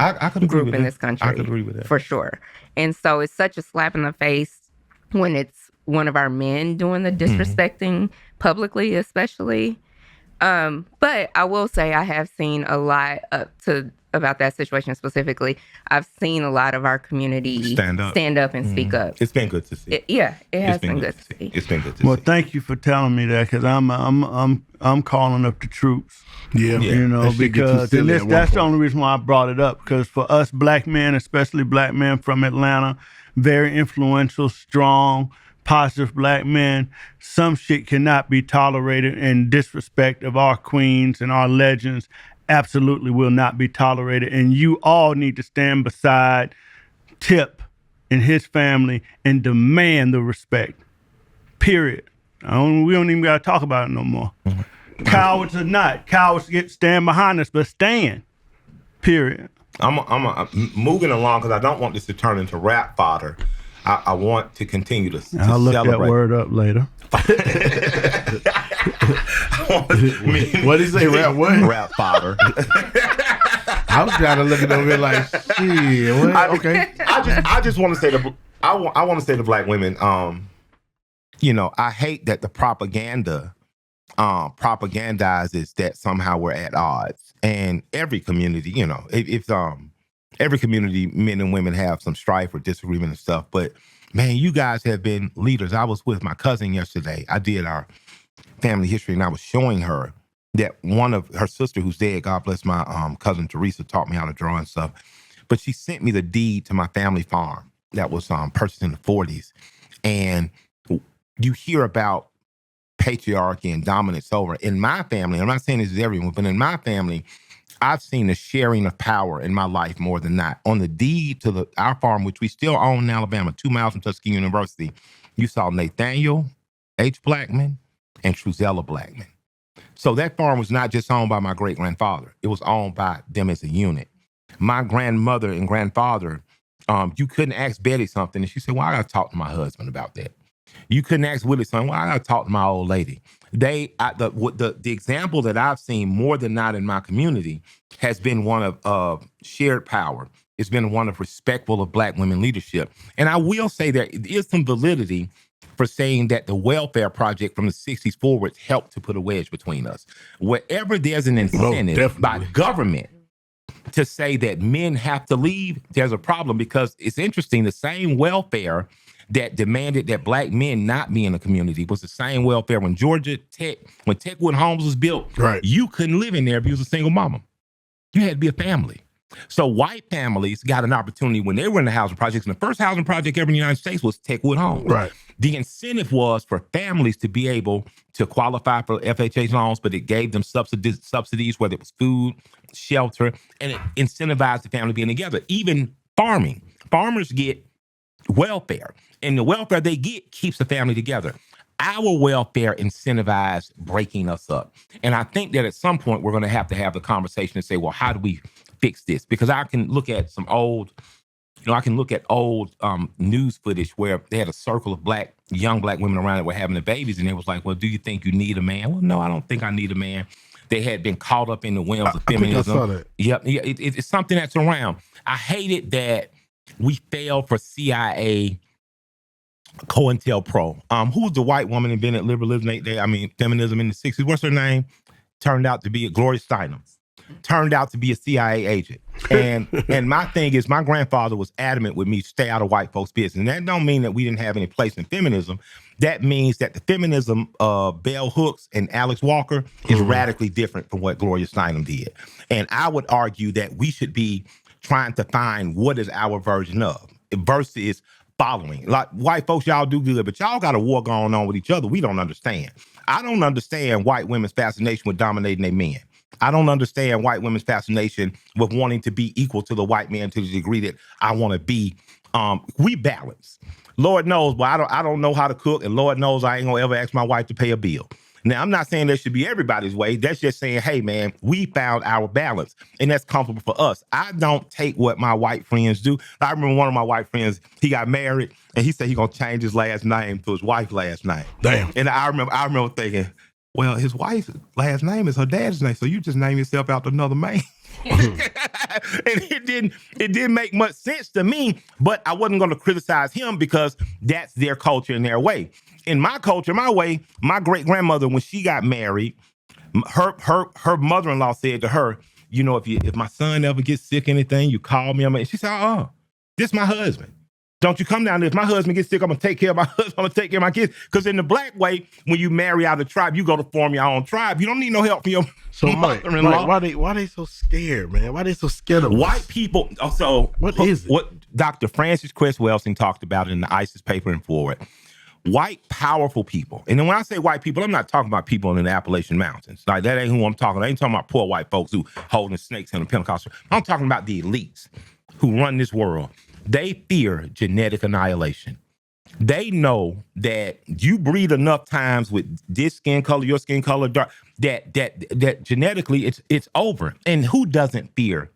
group in this country. I could agree with that. For sure. And so it's such a slap in the face when it's one of our men doing the disrespecting publicly, especially. But I will say I have seen a lot about that situation specifically. I've seen a lot of our community stand up and speak up. It's been good to see. It has been good to see. It's been good to see. Well, thank you for telling me that, because I'm calling up the troops. Yeah. You know, because that's the only reason why I brought it up. Because for us black men, especially black men from Atlanta, very influential, strong, positive black men, some shit cannot be tolerated, and disrespect of our queens and our legends absolutely will not be tolerated. And you all need to stand beside Tip and his family and demand the respect. Period. We don't even got to talk about it no more. Mm-hmm. Cowards or not, cowards stand behind us, but stand. Period. I'm moving along because I don't want this to turn into rap fodder. I want to continue to I'll look celebrate. that word up later. What did he say? Rap what? Rap fodder. I was trying to look it over here like, shit. What? Okay. I just want to say I want to say to black women, I hate that the propaganda propagandizes that somehow we're at odds. And every community, if every community, men and women have some strife or disagreement and stuff. But man, you guys have been leaders. I was with my cousin yesterday. I did our family history, and I was showing her that one of her sister who's dead, God bless my cousin Teresa, taught me how to draw and stuff. But she sent me the deed to my family farm that was purchased in the 40s. And you hear about patriarchy and dominance over. In my family, I'm not saying this is everyone, but in my family, I've seen the sharing of power in my life more than not. On the deed to our farm, which we still own in Alabama, 2 miles from Tuskegee University, you saw Nathaniel H. Blackman and Truzella Blackman. So that farm was not just owned by my great-grandfather. It was owned by them as a unit. My grandmother and grandfather, you couldn't ask Betty something, and she said, well, I got to talk to my husband about that. You couldn't ask Willie something, well, I got to talk to my old lady. The example that I've seen more than not in my community has been one of shared power. It's been one of respectful of black women leadership. And I will say there is some validity for saying that the welfare project from the 60s forward helped to put a wedge between us. Wherever there's an incentive by government to say that men have to leave, there's a problem, because it's interesting, the same welfare that demanded that black men not be in the community was the same welfare when Georgia Tech, when Techwood Homes was built. Right. You couldn't live in there if you was a single mama. You had to be a family. So white families got an opportunity when they were in the housing projects, and the first housing project ever in the United States was Techwood Homes. Right. The incentive was for families to be able to qualify for FHA loans, but it gave them subsidies, whether it was food, shelter, and it incentivized the family being together. Even farming. Farmers get welfare, and the welfare they get keeps the family together. Our welfare incentivized breaking us up. And I think that at some point we're going to have the conversation and say, well, how do we fix this, because I can look at some old, news footage where they had a circle of young black women around that were having the babies, and they was like, well, do you think you need a man? Well, no, I don't think I need a man. They had been caught up in the whims of feminism. I saw that. Yep, yeah, it's something that's around. I hated that we fell for CIA COINTELPRO. Who was the white woman invented feminism in the 60s? What's her name? Turned out to be Gloria Steinem. Turned out to be a CIA agent. And my thing is, my grandfather was adamant with me, stay out of white folks' business. And that don't mean that we didn't have any place in feminism. That means that the feminism of Bell Hooks and Alex Walker is radically different from what Gloria Steinem did. And I would argue that we should be trying to find what is our version of versus following. Like, white folks, y'all do good, but y'all got a war going on with each other we don't understand. I don't understand white women's fascination with dominating their men. I don't understand white women's fascination with wanting to be equal to the white man to the degree that I want to be. We balance. Lord knows, but I don't know how to cook, and Lord knows I ain't gonna ever ask my wife to pay a bill. Now, I'm not saying that should be everybody's way. That's just saying, hey, man, we found our balance, and that's comfortable for us. I don't take what my white friends do. I remember one of my white friends, he got married, and he said he gonna change his last name to his wife's last name. Damn. And I remember thinking, well, his wife's last name is her dad's name, so you just name yourself after another man. And it didn't make much sense to me, but I wasn't going to criticize him because that's their culture and their way. In my culture, my way, my great-grandmother, when she got married, her mother-in-law said to her, you know, if my son ever gets sick or anything, you call me. And she said, this is my husband. Don't you come down there. If my husband gets sick, I'm going to take care of my husband. I'm going to take care of my kids. Because in the black way, when you marry out of tribe, you go to form your own tribe. You don't need no help from your mother-in-law. Why they so scared, man? Why they so scared of white people? So what is it? What Dr. Francis Cress Welsing talked about in the ISIS paper and forward. White, powerful people. And then when I say white people, I'm not talking about people in the Appalachian Mountains. Like, that ain't who I'm talking about. I ain't talking about poor white folks who holding snakes in the Pentecostal. I'm talking about the elites who run this world. They fear genetic annihilation. They know that you breed enough times with this skin color, your skin color, dark, that genetically it's over. And who doesn't fear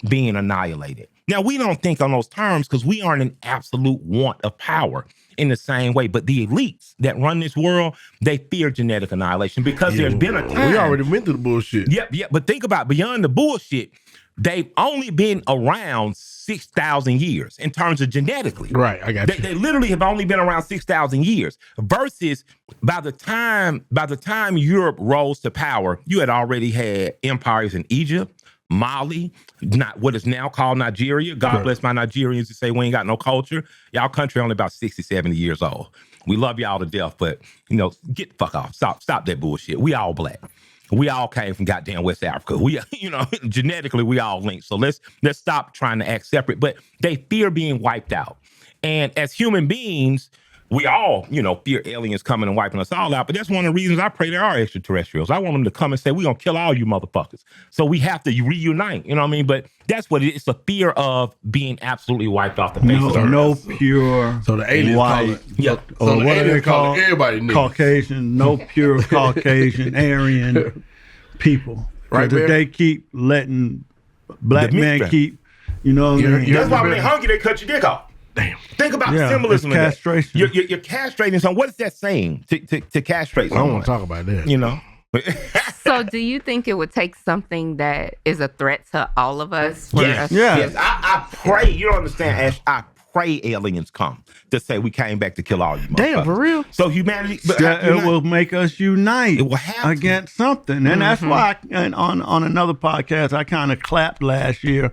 being annihilated? Now, we don't think on those terms because we aren't in absolute want of power in the same way. But the elites that run this world, they fear genetic annihilation because there's been a time. We already went through the bullshit. Yep. But think about beyond the bullshit, they've only been around 6,000 years in terms of genetically. Right, I got you. They literally have only been around 6,000 years versus by the time Europe rose to power, you had already had empires in Egypt, Mali, not what is now called Nigeria. God bless my Nigerians who say we ain't got no culture. Y'all country only about 60, 70 years old. We love y'all to death, but, get the fuck off. Stop that bullshit. We all black. We all came from goddamn West Africa. We, genetically, we all linked. So let's stop trying to act separate. But they fear being wiped out. And as human beings, we all, fear aliens coming and wiping us all out. But that's one of the reasons I pray there are extraterrestrials. I want them to come and say, we're going to kill all you motherfuckers. So we have to reunite. You know what I mean? But that's what it is. It's the fear of being absolutely wiped off the face of the earth. No pure so the aliens white. Yep. So the what do they call everybody niggas. Caucasian, no pure Caucasian, Aryan people. Right, that they keep letting black men keep, That's why when they're hungry, they cut your dick off. Damn. Think about the symbolism of castration. That. You're castrating someone. What is that saying to castrate someone? I don't want to talk about that. So do you think it would take something that is a threat to all of us? Yes. I pray. You don't understand, Ash. I pray aliens come to say we came back to kill all you motherfuckers. Damn, for real? So humanity... it will make us unite. It will have against something. And that's why on another podcast, I kind of clapped last year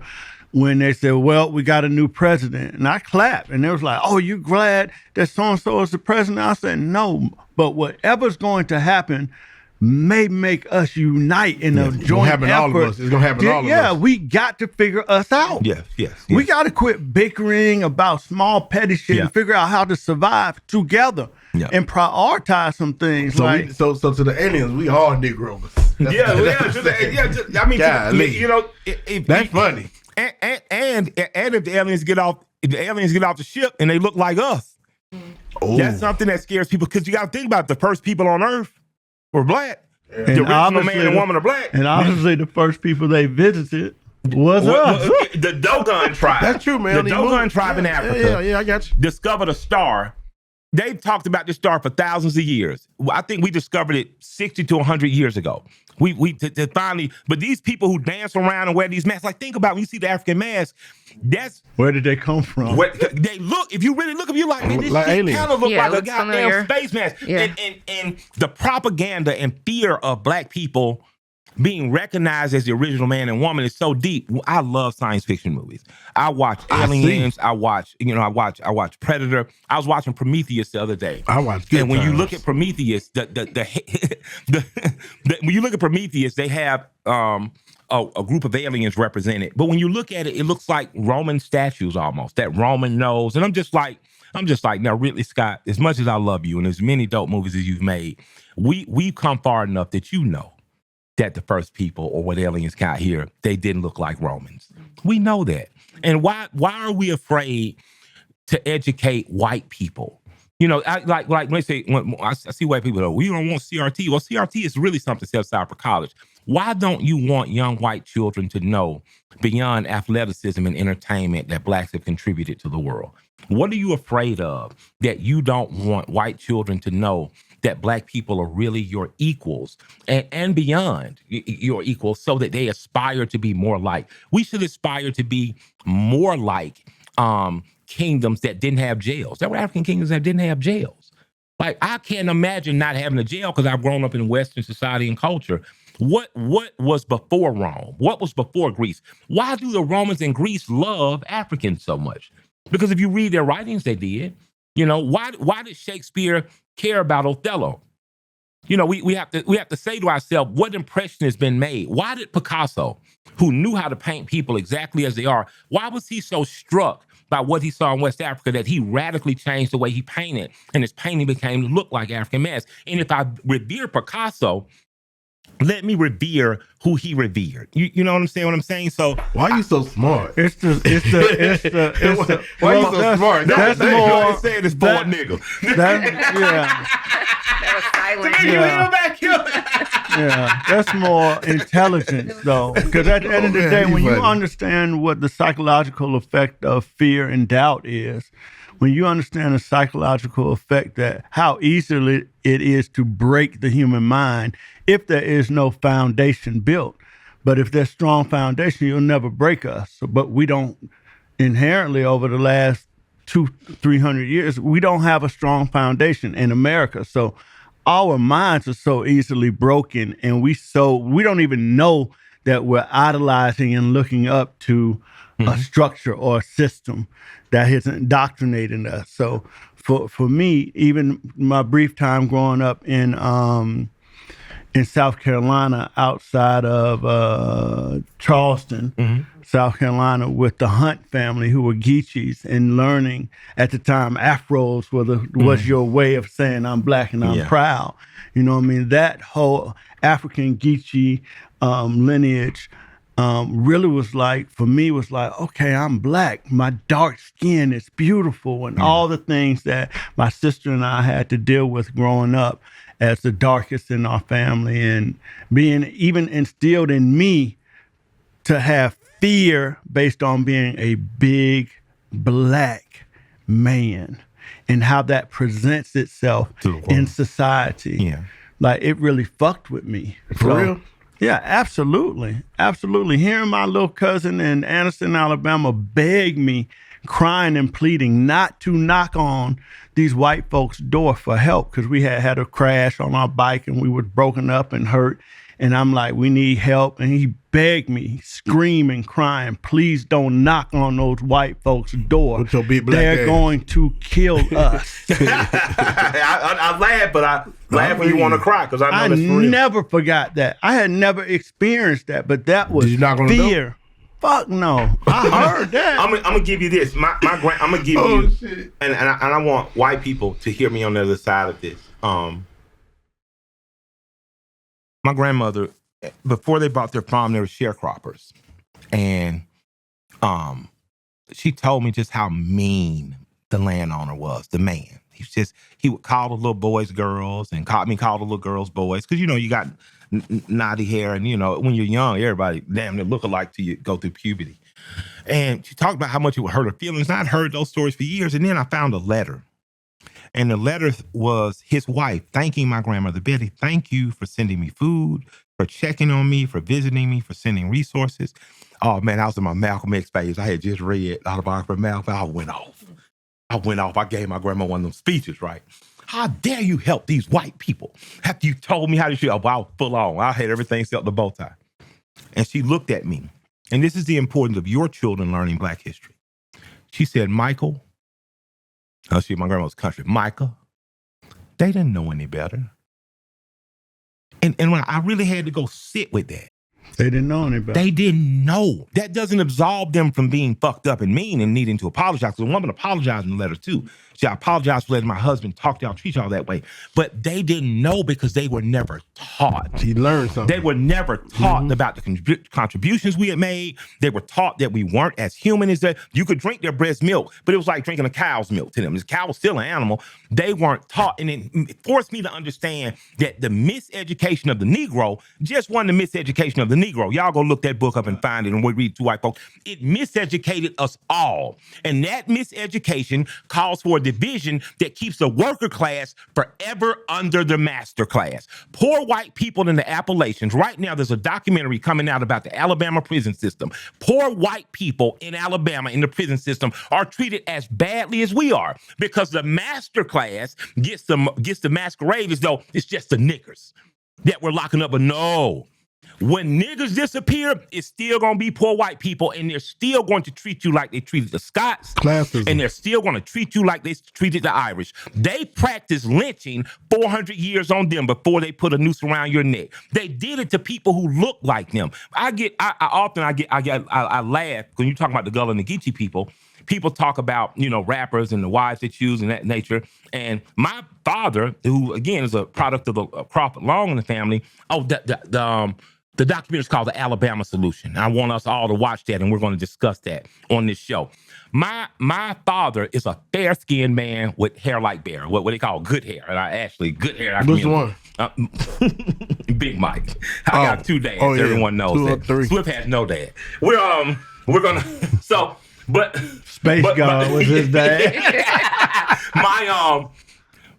when they said, well, we got a new president. And I clapped. And they was like, oh, you glad that so-and-so is the president? I said, no. But whatever's going to happen may make us unite in a joint effort. All of us. It's going to happen to all of us. Yeah, we got to figure us out. Yes. We got to quit bickering about small petty shit and figure out how to survive together and prioritize some things. So to the aliens, we all Negroes. That's funny. And if the aliens get off the ship and they look like us, that's something that scares people because you got to think about it. The first people on Earth were black. The original man and woman are black. And obviously the first people they visited What's up? The Dogon tribe. That's true, man. The Dogon tribe in Africa. Yeah, I got you. Discovered a star. They've talked about this star for thousands of years. I think we discovered it 60 to 100 years ago. We finally, but these people who dance around and wear these masks, like think about when you see the African mask, that's where did they come from? They look, if you really look, if you like, man, this like shit aliens. kind of look like a looks goddamn familiar. space mask. Yeah. And the propaganda and fear of black people being recognized as the original man and woman is so deep. I love science fiction movies. I watch Aliens. I watch Predator. I was watching Prometheus the other day. I watched. And when you look at Prometheus, when you look at Prometheus, they have a group of aliens represented. But when you look at it, it looks like Roman statues almost. That Roman nose, and I'm just like, now, Ridley Scott, as much as I love you and as many dope movies as you've made, we've come far enough that you know that the first people or what aliens got here, they didn't look like Romans. We know that. And why are we afraid to educate white people? You know, like when they say, when I see white people, we don't want CRT. Well, CRT is really something set aside for college. Why don't you want young white children to know beyond athleticism and entertainment that blacks have contributed to the world? What are you afraid of that you don't want white children to know that black people are really your equals and beyond your equals so that they aspire to be more like? We should aspire to be more like kingdoms that didn't have jails. There were African kingdoms that didn't have jails. Like, I can't imagine not having a jail because I've grown up in Western society and culture. What was before Rome? What was before Greece? Why do the Romans and Greece love Africans so much? Because if you read their writings, they did. You know, why did Shakespeare care about Othello? You know, we have to say to ourselves, what impression has been made? Why did Picasso, who knew how to paint people exactly as they are, why was he so struck by what he saw in West Africa that he radically changed the way he painted, and his painting became to look like African masks? And if I revere Picasso, let me revere who he revered. You know what I'm saying? What I'm saying? So why are you so smart? Why are you so smart? That's more. Saying this boy nigga. That was silent. Yeah, that's more intelligence, though. Because at the end of the day, when you understand what the psychological effect of fear and doubt is, when you understand the psychological effect that how easily it is to break the human mind if there is no foundation built. But if there's strong foundation, you'll never break us. But we don't inherently over the last 200-300 years, we don't have a strong foundation in America. So our minds are so easily broken, and we don't even know that we're idolizing and looking up to a structure or a system that has indoctrinated us. So for me, even my brief time growing up in South Carolina, outside of Charleston, South Carolina, with the Hunt family, who were Geechees, and learning at the time afros was your way of saying I'm black and I'm proud. You know what I mean? That whole African Geechee lineage really was like, for me, was like, okay, I'm black. My dark skin is beautiful, and all the things that my sister and I had to deal with growing up as the darkest in our family, and being even instilled in me to have fear based on being a big black man and how that presents itself in society. Yeah. Like, it really fucked with me. For real? Yeah, absolutely. Absolutely. Hearing my little cousin in Anderson, Alabama beg me, crying and pleading, not to knock on these white folks' door for help, because we had a crash on our bike and we were broken up and hurt. And I'm like, we need help. And he begged me, screaming, crying, please don't knock on those white folks' door. With your big black They're ass. going to kill us. I laugh, but I laugh when you want to cry, because I know that's for real. Never forgot that. I had never experienced that, but that was Did you knock on the fear. door? Fuck no. I heard that. I'm gonna give you this. I'm gonna give you, shit. And I want white people to hear me on the other side of this. My grandmother, before they bought their farm, they were sharecroppers, and she told me just how mean the landowner was, the man. He would call the little boys girls and call the little girls boys. Cause you got naughty hair and when you're young, everybody damn near look alike till you go through puberty. And she talked about how much it would hurt her feelings. And I'd heard those stories for years. And then I found a letter. And the letter was his wife thanking my grandmother, Betty, thank you for sending me food, for checking on me, for visiting me, for sending resources. Oh, man, I was in my Malcolm X phase. I had just read Autobiography of Malcolm. I went off. I gave my grandma one of them speeches, right? How dare you help these white people after you told me how to shoot? Oh, I was full on. I had everything except the bow tie. And she looked at me. And this is the importance of your children learning Black history. She said, Michael, my grandma's country. Micah, they didn't know any better. And when I really had to go sit with that. They didn't know any better. They didn't know. That doesn't absolve them from being fucked up and mean and needing to apologize. Because the woman apologized in the letter too. She apologized for letting my husband talk to y'all, treat y'all that way. But they didn't know because they were never taught. She learned something. They were never taught about the contributions we had made. They were taught that we weren't as human as that. You could drink their breast milk, but it was like drinking a cow's milk to them. This cow was still an animal. They weren't taught. And it forced me to understand that the miseducation of the Negro just wasn't the miseducation of the Negro. Y'all go look that book up and find it and we read two white folks. It miseducated us all. And that miseducation calls for a division that keeps the worker class forever under the master class. Poor white people in the Appalachians. Right now, there's a documentary coming out about the Alabama prison system. Poor white people in Alabama in the prison system are treated as badly as we are because the master class gets the masquerade as though it's just the niggers that we're locking up. But no. When niggers disappear, it's still going to be poor white people, and they're still going to treat you like they treated the Scots. Classism. And they're still going to treat you like they treated the Irish. They practiced lynching 400 years on them before they put a noose around your neck. They did it to people who look like them. I laugh when you talk about the Gullah and the Geechee people. People talk about, rappers and the wives they choose and that nature. And my father, who again is a product of the Crawford Long in the family, the documentary is called The Alabama Solution. I want us all to watch that, and we're going to discuss that on this show. My father is a fair-skinned man with hair like bear, what they call good hair. And good hair. Which one? Big Mike. I got two dads. Everyone knows that. Swift has no dad. We're gonna but Space God was his dad.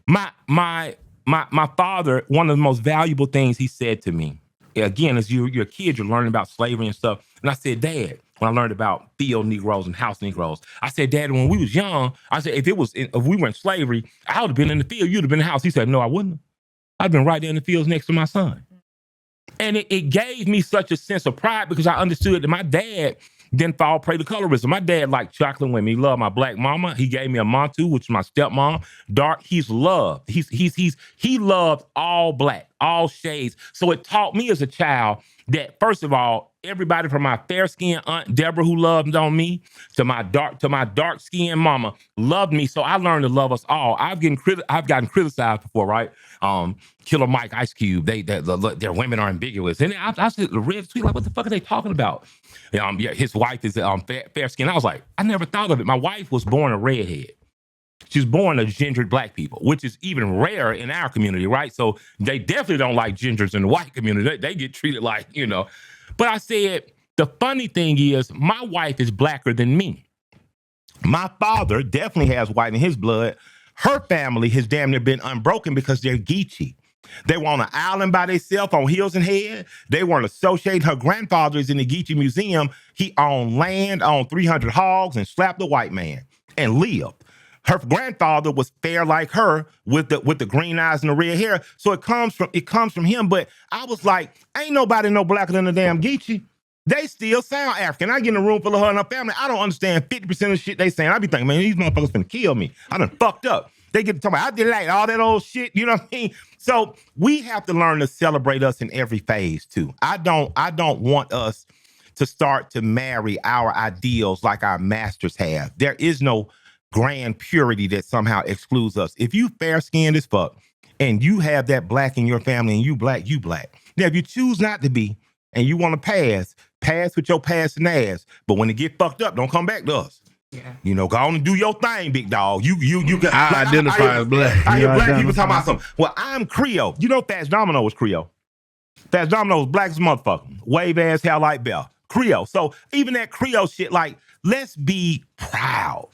my father, one of the most valuable things he said to me, again, as you're a kid, you're learning about slavery and stuff. And I said, Dad, when I learned about field Negroes and house Negroes, I said, Dad, when we was young, I said, if we were in slavery, I would have been in the field. You'd have been in the house. He said, no, I wouldn't. I'd been right there in the fields next to my son. And it gave me such a sense of pride because I understood that my dad didn't fall prey to colorism. My dad liked chocolate women. He loved my black mama. He gave me a Montu, which is my stepmom. Dark, he's loved. He loved all black, all shades. So it taught me as a child that, first of all, everybody from my fair-skinned Aunt Deborah, who loved on me, to my dark-skinned mama, loved me. So I learned to love us all. I've gotten criticized before, right? Killer Mike, Ice Cube, their women are ambiguous. And I said, the red tweet, like, what the fuck are they talking about? His wife is fair-skinned. I was like, I never thought of it. My wife was born a redhead. She was born to gingered black people, which is even rare in our community, right? So they definitely don't like gingers in the white community. They get treated like, But I said, the funny thing is, my wife is blacker than me. My father definitely has white in his blood. Her family has damn near been unbroken because they're Geechee. They were on an island by themselves on hills and head. They weren't associated. Her grandfather is in the Geechee Museum. He owned land, owned 300 hogs, and slapped a white man and lived. Her grandfather was fair like her with the green eyes and the red hair. So it comes from him. But I was like, ain't nobody no blacker than the damn Geechee. They still sound African. I get in a room full of her and her family. I don't understand 50% of the shit they saying. I be thinking, man, these motherfuckers finna kill me. I done fucked up. They get to talk about, I did like all that old shit. You know what I mean? So we have to learn to celebrate us in every phase too. I don't want us to start to marry our ideals like our masters have. There is no grand purity that somehow excludes us. If you fair-skinned as fuck and you have that black in your family and you black. Now, if you choose not to be and you want to pass with your passing ass, but when it get fucked up, don't come back to us. You know, go on and do your thing, big dog. You got. I identify as black. I hear black people talking about something. Well, I'm Creole. You know, Fats Domino was Creole. Fats Domino was black as a motherfucker. Wave ass hair like Bell. Creole. So even that Creole shit, like, let's be proud.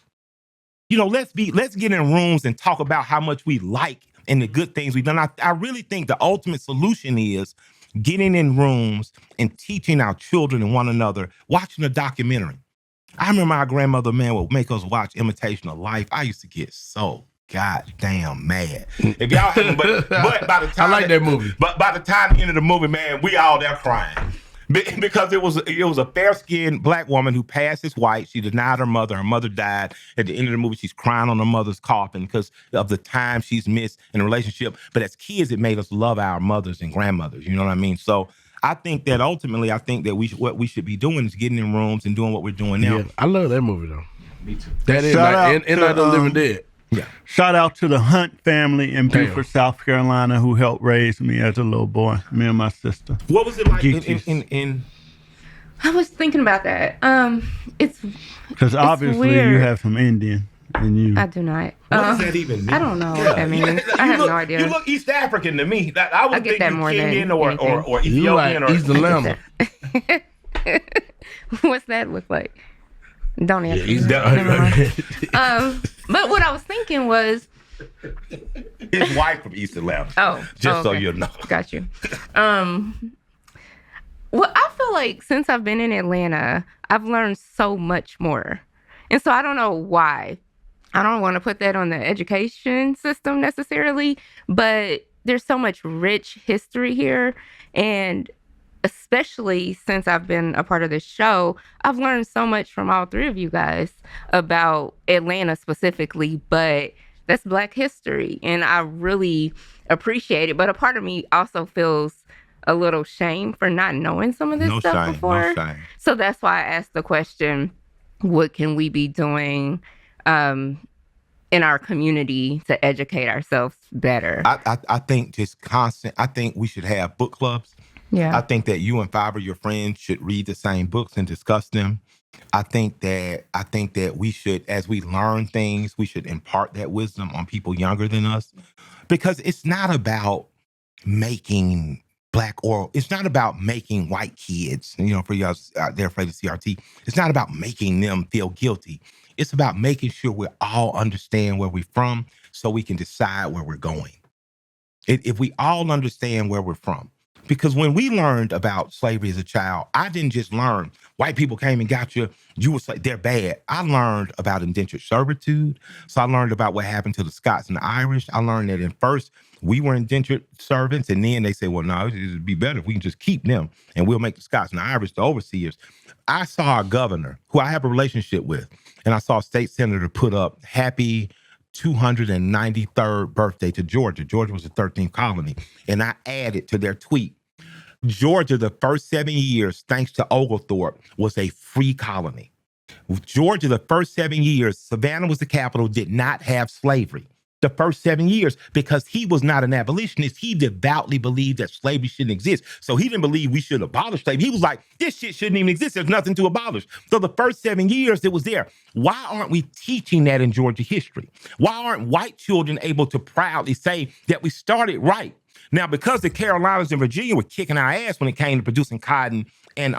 You know, let's get in rooms and talk about how much we like and the good things we've done. I really think the ultimate solution is getting in rooms and teaching our children and one another, watching a documentary. I remember our grandmother, man, would make us watch Imitation of Life. I used to get so goddamn mad. If y'all haven't, but by the time I like that movie. But by the time the end of the movie, man, we all there crying. Because it was a fair-skinned black woman who passed as white. She denied her mother. Her mother died. At the end of the movie, she's crying on her mother's coffin because of the time she's missed in a relationship. But as kids, it made us love our mothers and grandmothers. You know what I mean? So I think that ultimately, what we should be doing is getting in rooms and doing what we're doing now. Yeah, I love that movie though. Me too. That is Shout like out in to, Night of the Living Dead. Yeah. Shout out to the Hunt family in Beaufort, South Carolina, who helped raise me as a little boy, me and my sister. What was it like in I was thinking about that. It's because obviously weird. you have some Indian in you. I do not. what does that even mean? I don't know what that means. I have no idea. You look East African to me. I would get think that you more than Kenyan or You Ethiopian like or Eastern Lambda. What's that look like? Don't answer. He's Never mind. But what I was thinking was, his wife from Eastern Lambda. So so you know. Got you. Well, I feel like since I've been in Atlanta, I've learned so much more. And so I don't know why. I don't want to put that on the education system necessarily, but there's so much rich history here. And especially since I've been a part of this show, I've learned so much from all three of you guys about Atlanta specifically, but that's Black history. And I really appreciate it. But a part of me also feels a little shame for not knowing some of this stuff before. No shame. So that's why I asked the question, what can we be doing in our community to educate ourselves better? I think just constant. I think we should have book clubs. Yeah. I think that you and 5 of your friends should read the same books and discuss them. I think that we should, as we learn things, we should impart that wisdom on people younger than us, because it's not about making it's not about making white kids, you know, for y'all out there afraid of CRT, it's not about making them feel guilty. It's about making sure we all understand where we're from so we can decide where we're going. If we all understand where we're from. Because when we learned about slavery as a child, I didn't just learn white people came and got you, you was like, they're bad. I learned about indentured servitude. So I learned about what happened to the Scots and the Irish. I learned that in first, we were indentured servants, and then they say, well, no, it'd be better if we can just keep them, and we'll make the Scots and the Irish the overseers. I saw a governor who I have a relationship with, and I saw a state senator put up happy 293rd birthday to Georgia. Georgia was the 13th colony. And I added to their tweet, Georgia, the first 7 years, thanks to Oglethorpe, was a free colony. Georgia, the first 7 years, Savannah was the capital, did not have slavery. The first 7 years, because he was not an abolitionist, he devoutly believed that slavery shouldn't exist. So he didn't believe we should abolish slavery. He was like, this shit shouldn't even exist. There's nothing to abolish. So the first 7 years it was there. Why aren't we teaching that in Georgia history? Why aren't white children able to proudly say that we started right? Now, because the Carolinas and Virginia were kicking our ass when it came to producing cotton and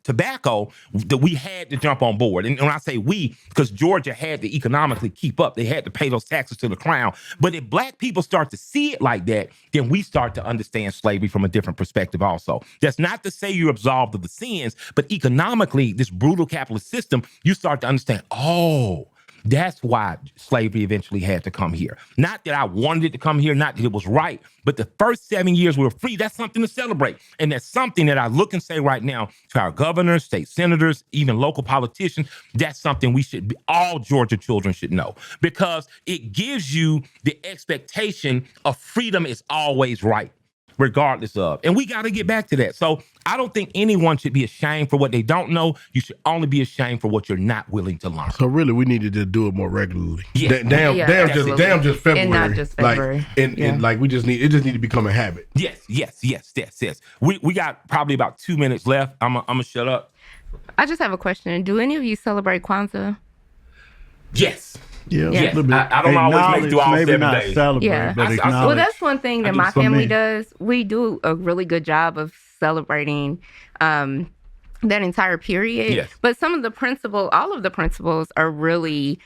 tobacco, that we had to jump on board. And when I say we, because Georgia had to economically keep up. They had to pay those taxes to the crown. But if Black people start to see it like that, then we start to understand slavery from a different perspective also. That's not to say you're absolved of the sins, but economically, this brutal capitalist system, you start to understand, oh, that's why slavery eventually had to come here. Not that I wanted it to come here, not that it was right, but the first 7 years we were free. That's something to celebrate. And that's something that I look and say right now to our governors, state senators, even local politicians, that's something we should be, all Georgia children should know, because it gives you the expectation of freedom is always right, regardless of. And we got to get back to that. So I don't think anyone should be ashamed for what they don't know. You should only be ashamed for what you're not willing to learn. So really, we needed to do it more regularly. Yeah. Damn, just February. And not just February. And like it just need to become a habit. Yes. We got probably about 2 minutes left. I'm gonna shut up. I just have a question. Do any of you celebrate Kwanzaa? Yes. Yeah, Yes. a little bit. I don't always make it through all maybe 7 not days. celebrate, Yeah. but I- acknowledge. Well, that's one thing that my for family me. does. We do a really good job of celebrating that entire period. Yes. But all of the principles are really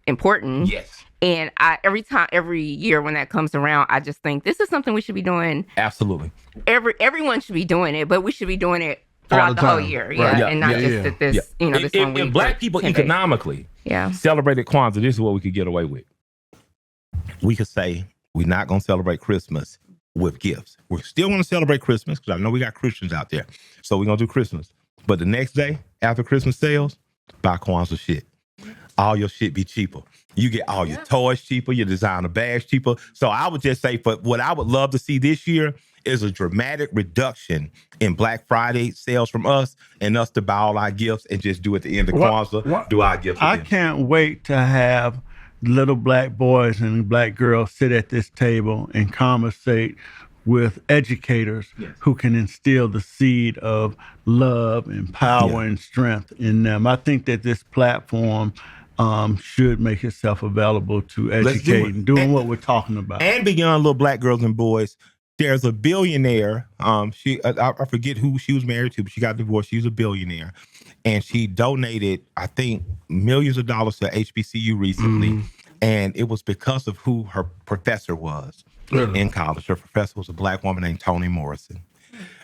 important. Yes. And every year when that comes around, I just think this is something we should be doing. Absolutely. Everyone should be doing it, but we should be doing it throughout the whole time. year. Right. Yeah. Yeah, And not yeah, just yeah. at this, this one week. If black or people 10 days. economically Yeah. celebrated Kwanzaa, this is what we could get away with. We could say we're not going to celebrate Christmas with gifts. We're still going to celebrate Christmas because I know we got Christians out there. So we're going to do Christmas. But the next day after Christmas sales, buy Kwanzaa shit. All your shit be cheaper. You get all your toys cheaper, your designer bags cheaper. So I would just say, for what I would love to see this year is a dramatic reduction in Black Friday sales from us, and us to buy all our gifts and just do at the end of Kwanzaa, do our gifts. I can't wait to have little black boys and black girls sit at this table and conversate with educators who can instill the seed of love and power and strength in them. I think that this platform should make itself available to educate and doing what we're talking about. And beyond little black girls and boys, there's a billionaire. I forget who she was married to, but she got divorced. She's a billionaire. And she donated, I think, millions of dollars to HBCU recently. And it was because of who her professor was in college. Her professor was a black woman named Toni Morrison.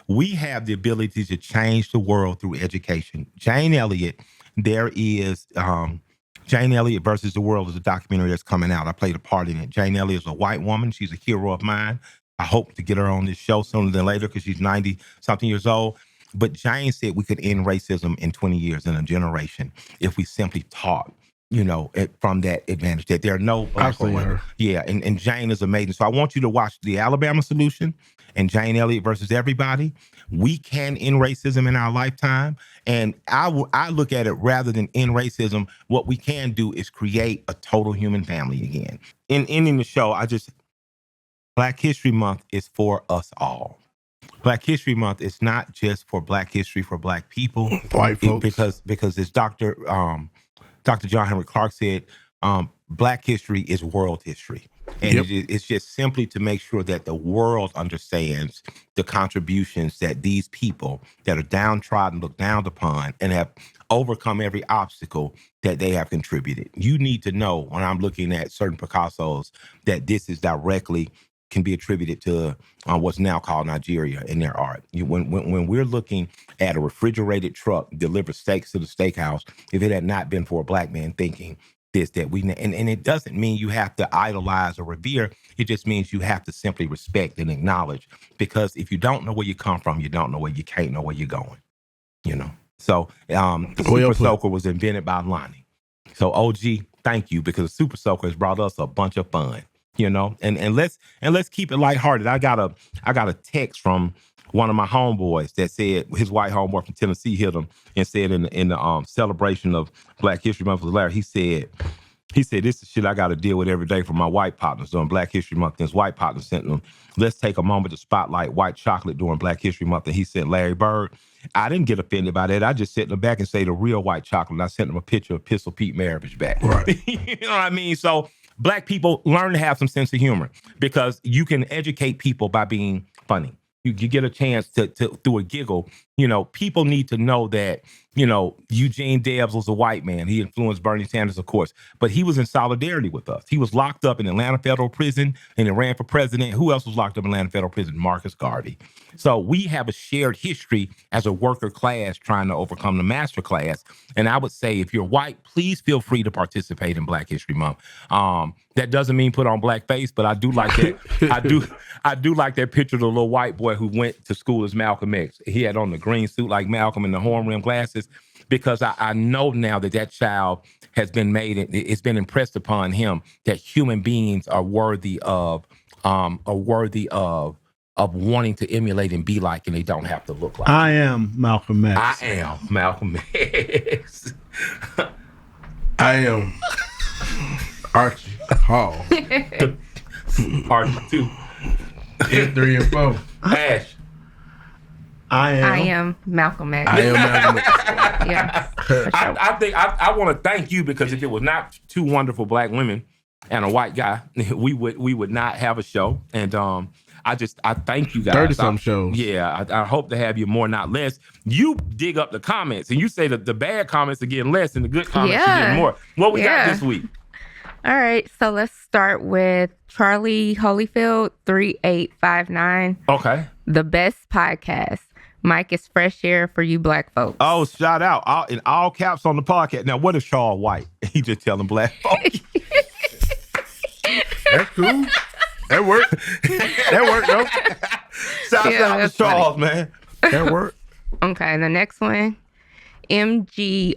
We have the ability to change the world through education. Jane Elliott, there is Jane Elliott versus the World is a documentary that's coming out. I played a part in it. Jane Elliott is a white woman. She's a hero of mine. I hope to get her on this show sooner than later because she's 90-something years old. But Jane said we could end racism in 20 years, in a generation, if we simply taught, from that advantage, that there are no black women. Yeah, and Jane is amazing. So I want you to watch The Alabama Solution and Jane Elliott versus everybody. We can end racism in our lifetime. And I look at it, rather than end racism, what we can do is create a total human family again. In ending the show, Black History Month is for us all. Black History Month is not just for Black history, for Black people. White folks. Because as Dr. John Henry Clark said, Black history is world history. And it's just simply to make sure that the world understands the contributions that these people that are downtrodden, looked down upon, and have overcome every obstacle that they have contributed. You need to know, when I'm looking at certain Picassos, that this is directly can be attributed to what's now called Nigeria in their art. When we're looking at a refrigerated truck deliver steaks to the steakhouse, if it had not been for a black man thinking this, that and it doesn't mean you have to idolize or revere. It just means you have to simply respect and acknowledge, because if you don't know where you come from, you don't know where you can't know where you're going. So the Super Soaker was invented by Lonnie. So OG, thank you, because the Super Soaker has brought us a bunch of fun. And let's keep it lighthearted. I got a text from one of my homeboys that said, his white homeboy from Tennessee hit him and said in the celebration of Black History Month with Larry, he said, this is shit I got to deal with every day from my white partners during Black History Month. And his white partner sent them, let's take a moment to spotlight white chocolate during Black History Month. And he said, Larry Bird. I didn't get offended by that. I just sent them back and say the real white chocolate. And I sent them a picture of Pistol Pete Maravich back. Right. You know what I mean? So Black people learn to have some sense of humor, because you can educate people by being funny. You get a chance to through a giggle. People need to know that, Eugene Debs was a white man. He influenced Bernie Sanders, of course, but he was in solidarity with us. He was locked up in Atlanta Federal Prison and he ran for president. Who else was locked up in Atlanta Federal Prison? Marcus Garvey. So we have a shared history as a worker class trying to overcome the master class. And I would say, if you're white, please feel free to participate in Black History Month. That doesn't mean put on blackface, but I do like that. I do like that picture of the little white boy who went to school as Malcolm X. He had on the green suit like Malcolm and the horn rim glasses, because I know now that child has been made. It's been impressed upon him that human beings are worthy of wanting to emulate and be like, and they don't have to look like. I am Malcolm X. I am Malcolm X. I am Archie Hall. Archie 2. N3 and 4. Ash. I am Malcolm X. I am Malcolm X. Yeah. For sure. I think I want to thank you, because if it was not two wonderful black women and a white guy, we would not have a show. And I thank you guys. 30-some shows. Yeah, I hope to have you more, not less. You dig up the comments and you say that the bad comments are getting less and the good comments are getting more. What we got this week? All right, so let's start with Charlie Holyfield 3859. Okay. The best podcast. Mike is fresh air for you black folks. Oh, shout out in all caps on the podcast. Now, what is Charles White? He just telling black folks. That's cool. That worked. That worked, though. Shout out to Charles, man. That worked. Okay, the next one. MG_street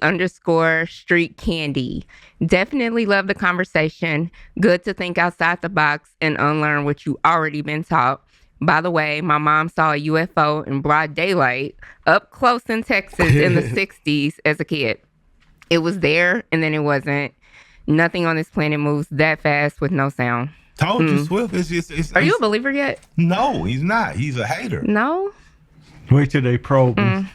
candy. Definitely love the conversation. Good to think outside the box and unlearn what you already been taught. By the way, my mom saw a UFO in broad daylight up close in Texas in the 60s as a kid. It was there and then it wasn't. Nothing on this planet moves that fast with no sound. Told you, Swift. It's Are you a believer yet? No, he's not. He's a hater. No? Wait till they probe him.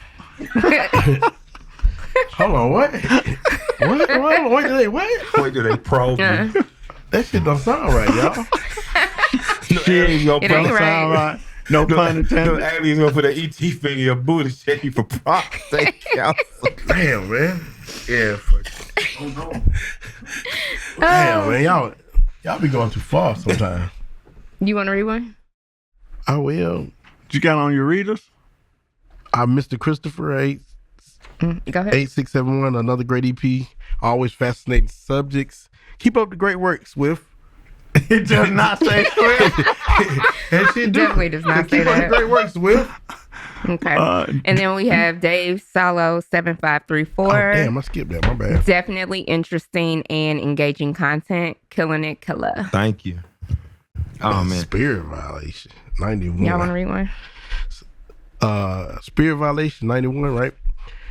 Hold on, what? What? Wait till they what? Wait till they probe you. That shit don't sound right, y'all. Shit, It ain't right. No pun The intended. aliens gonna put an ET finger in your booty, check you for prostate cancer. Damn, man. Yeah, fuck. Damn, man. Y'all be going too far sometimes. You want to read one? I will. You got on your readers? I'm Mr. Christopher 8. Go ahead. 8671, another great EP. Always fascinating subjects. Keep up the great work, Swift. It does not say Swift. That shit Definitely does not say Keep up the that. great work, Swift. Okay. And then we have Dave Salo 7534. Oh, damn, I skipped that. My bad. Definitely interesting and engaging content. Killing it, killer. Thank you. Oh, man. Spirit Violation, 91. Y'all want to read one? Spirit Violation, 91, right?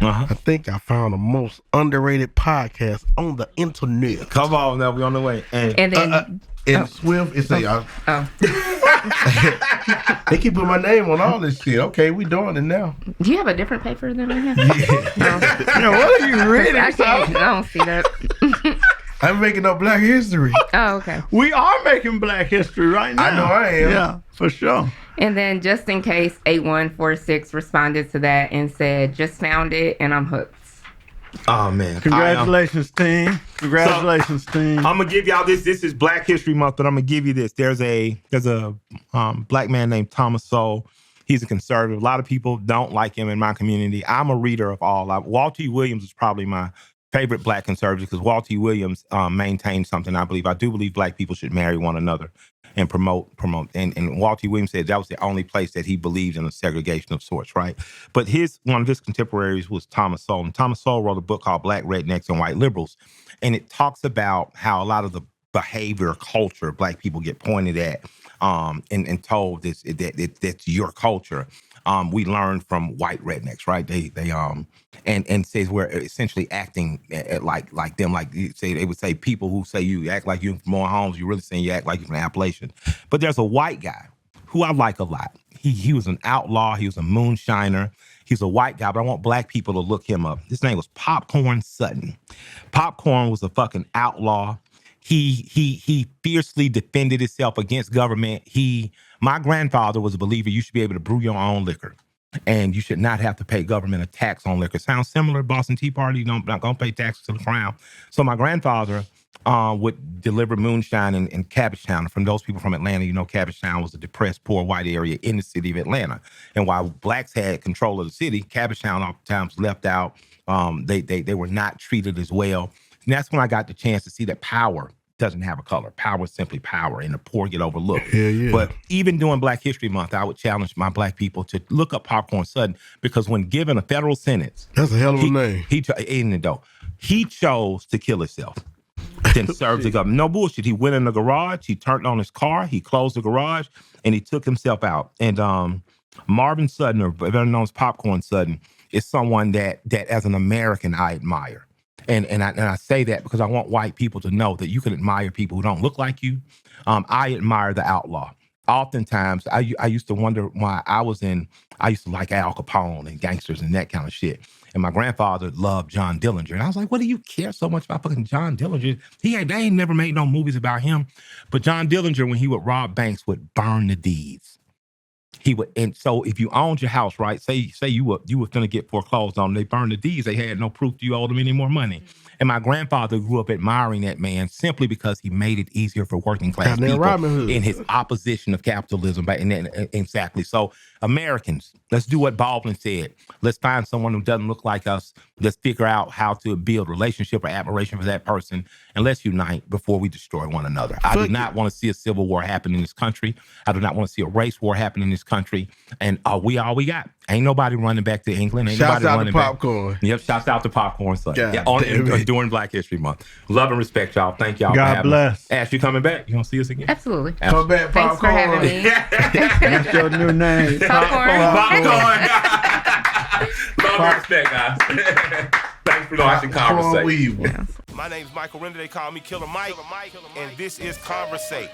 Uh-huh. I think I found the most underrated podcast on the internet. Come on, now we on the way. And And then, And Swift, it's a... They keep putting my name on all this shit. Okay, we doing it now. do you have a different paper than I have? Yeah. No. What are you reading? I don't see that. I'm making up Black History. Oh, okay. We are making Black History right now. I know I am. Yeah, for sure. And then just in case, 8146 responded to that and said, just found it and I'm hooked. oh, man. Congratulations, team. Congratulations, team. I'm gonna give y'all this. This is Black History Month, but I'm gonna give you this. There's a black man named Thomas Sowell. He's a conservative. A lot of people don't like him in my community. I'm a reader of all. Walt T. Williams is probably my favorite black conservative because Walt T. Williams maintained something I believe. I do believe black people should marry one another and promote. And Walt T. Williams said that was the only place that he believed in a segregation of sorts, right? But one of his contemporaries was Thomas Sowell. And Thomas Sowell wrote a book called Black Rednecks and White Liberals. And it talks about how a lot of the behavior, culture, black people get pointed at and told that's your culture. We learned from white rednecks, right? They and says we're essentially acting like them. Like they would say people who say you act like you're from Moore Homes, you really saying you act like you're from Appalachian. But there's a white guy who I like a lot. He was an outlaw. He was a moonshiner. He's a white guy, but I want black people to look him up. His name was Popcorn Sutton. Popcorn was a fucking outlaw. He fiercely defended himself against government. My grandfather was a believer you should be able to brew your own liquor. And you should not have to pay government a tax on liquor. Sounds similar, Boston Tea Party, not gonna pay taxes to the crown. So my grandfather would deliver moonshine in Cabbagetown. From those people from Atlanta, you know Cabbagetown was a depressed, poor white area in the city of Atlanta. And while blacks had control of the city, Cabbagetown oftentimes left out. They were not treated as well. And that's when I got the chance to see that power doesn't have a color. Power is simply power, and the poor get overlooked. Yeah. But even during Black History Month, I would challenge my black people to look up Popcorn Sutton because when given a federal sentence, That's a hell of a name. He chose to kill himself. Then served the government. No bullshit. He went in the garage, he turned on his car, he closed the garage, and he took himself out. And Marvin Sutton, or better known as Popcorn Sutton, is someone that as an American I admire. And I say that because I want white people to know that you can admire people who don't look like you. I admire the outlaw. oftentimes I used to wonder why I used to like Al Capone and gangsters and that kind of shit. And my grandfather loved John Dillinger. And I was like, what do you care so much about fucking John Dillinger? They ain't never made no movies about him. But John Dillinger, when he would rob banks, would burn the deeds. He would, and so if you owned your house, right? Say you were gonna get foreclosed on, they burned the deeds. They had no proof you owed them any more money. And my grandfather grew up admiring that man simply because he made it easier for working class people in his opposition of capitalism. Exactly. So Americans, let's do what Baldwin said. Let's find someone who doesn't look like us. Let's figure out how to build relationship or admiration for that person, and let's unite before we destroy one another. I do not want to see a civil war happen in this country. I do not want to see a race war happen in this country. And we all we got. Ain't nobody running back to England. Ain't shouts nobody out running to popcorn. Back. Yep, shouts out to popcorn. So Yeah, during Black History Month. Love and respect, y'all. Thank y'all. God bless. Ash, you coming back? You gonna see us again? Absolutely. Come back, Thanks for having me. That's your new name. Popcorn. Love and respect, guys. Thanks for watching Conversate. My name's Michael Render. They call me Killer Mike. And this is Conversate.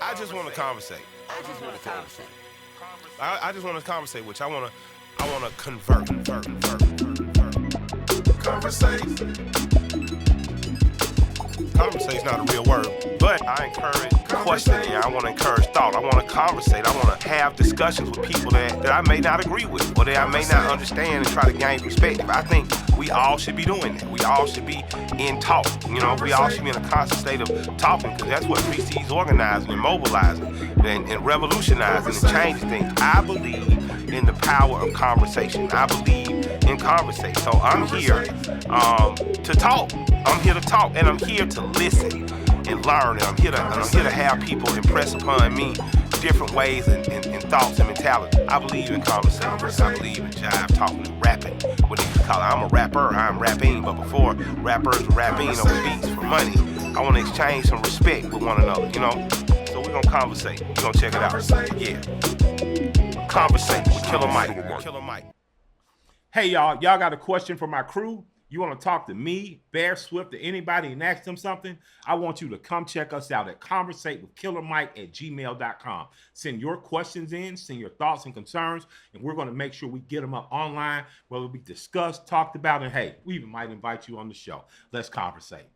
I just want to conversate. I just want to conversate with you. I want to convert. Conversate's not a real word, but I encourage questioning. I want to encourage thought. I want to conversate. I want to have discussions with people that I may not agree with or that I may not understand and try to gain perspective. I think we all should be doing that. We all should be in talk. You know, we all should be in a constant state of talking, because that's what precedes organizing and mobilizing and revolutionizing and changing things. I believe in the power of conversation. I believe in Conversate. So I'm here to talk. I'm here to talk, and I'm here to listen and learn. And I'm here to have people impress upon me different ways and thoughts and mentality. I believe in conversation. I believe in jive, talking, and rapping. What they call it. I'm a rapper. I'm rapping. But before rappers were rapping over beats for money, I want to exchange some respect with one another. You know. So we're gonna conversate. We're gonna check it out. Yeah. Conversate with Killer Mike. Hey, y'all got a question for my crew? You want to talk to me, Bear Swift, or anybody and ask them something? I want you to come check us out at conversatewithkillermike@gmail.com. Send your questions in, send your thoughts and concerns, and we're going to make sure we get them up online, whether it be discussed, talked about, and hey, we even might invite you on the show. Let's conversate.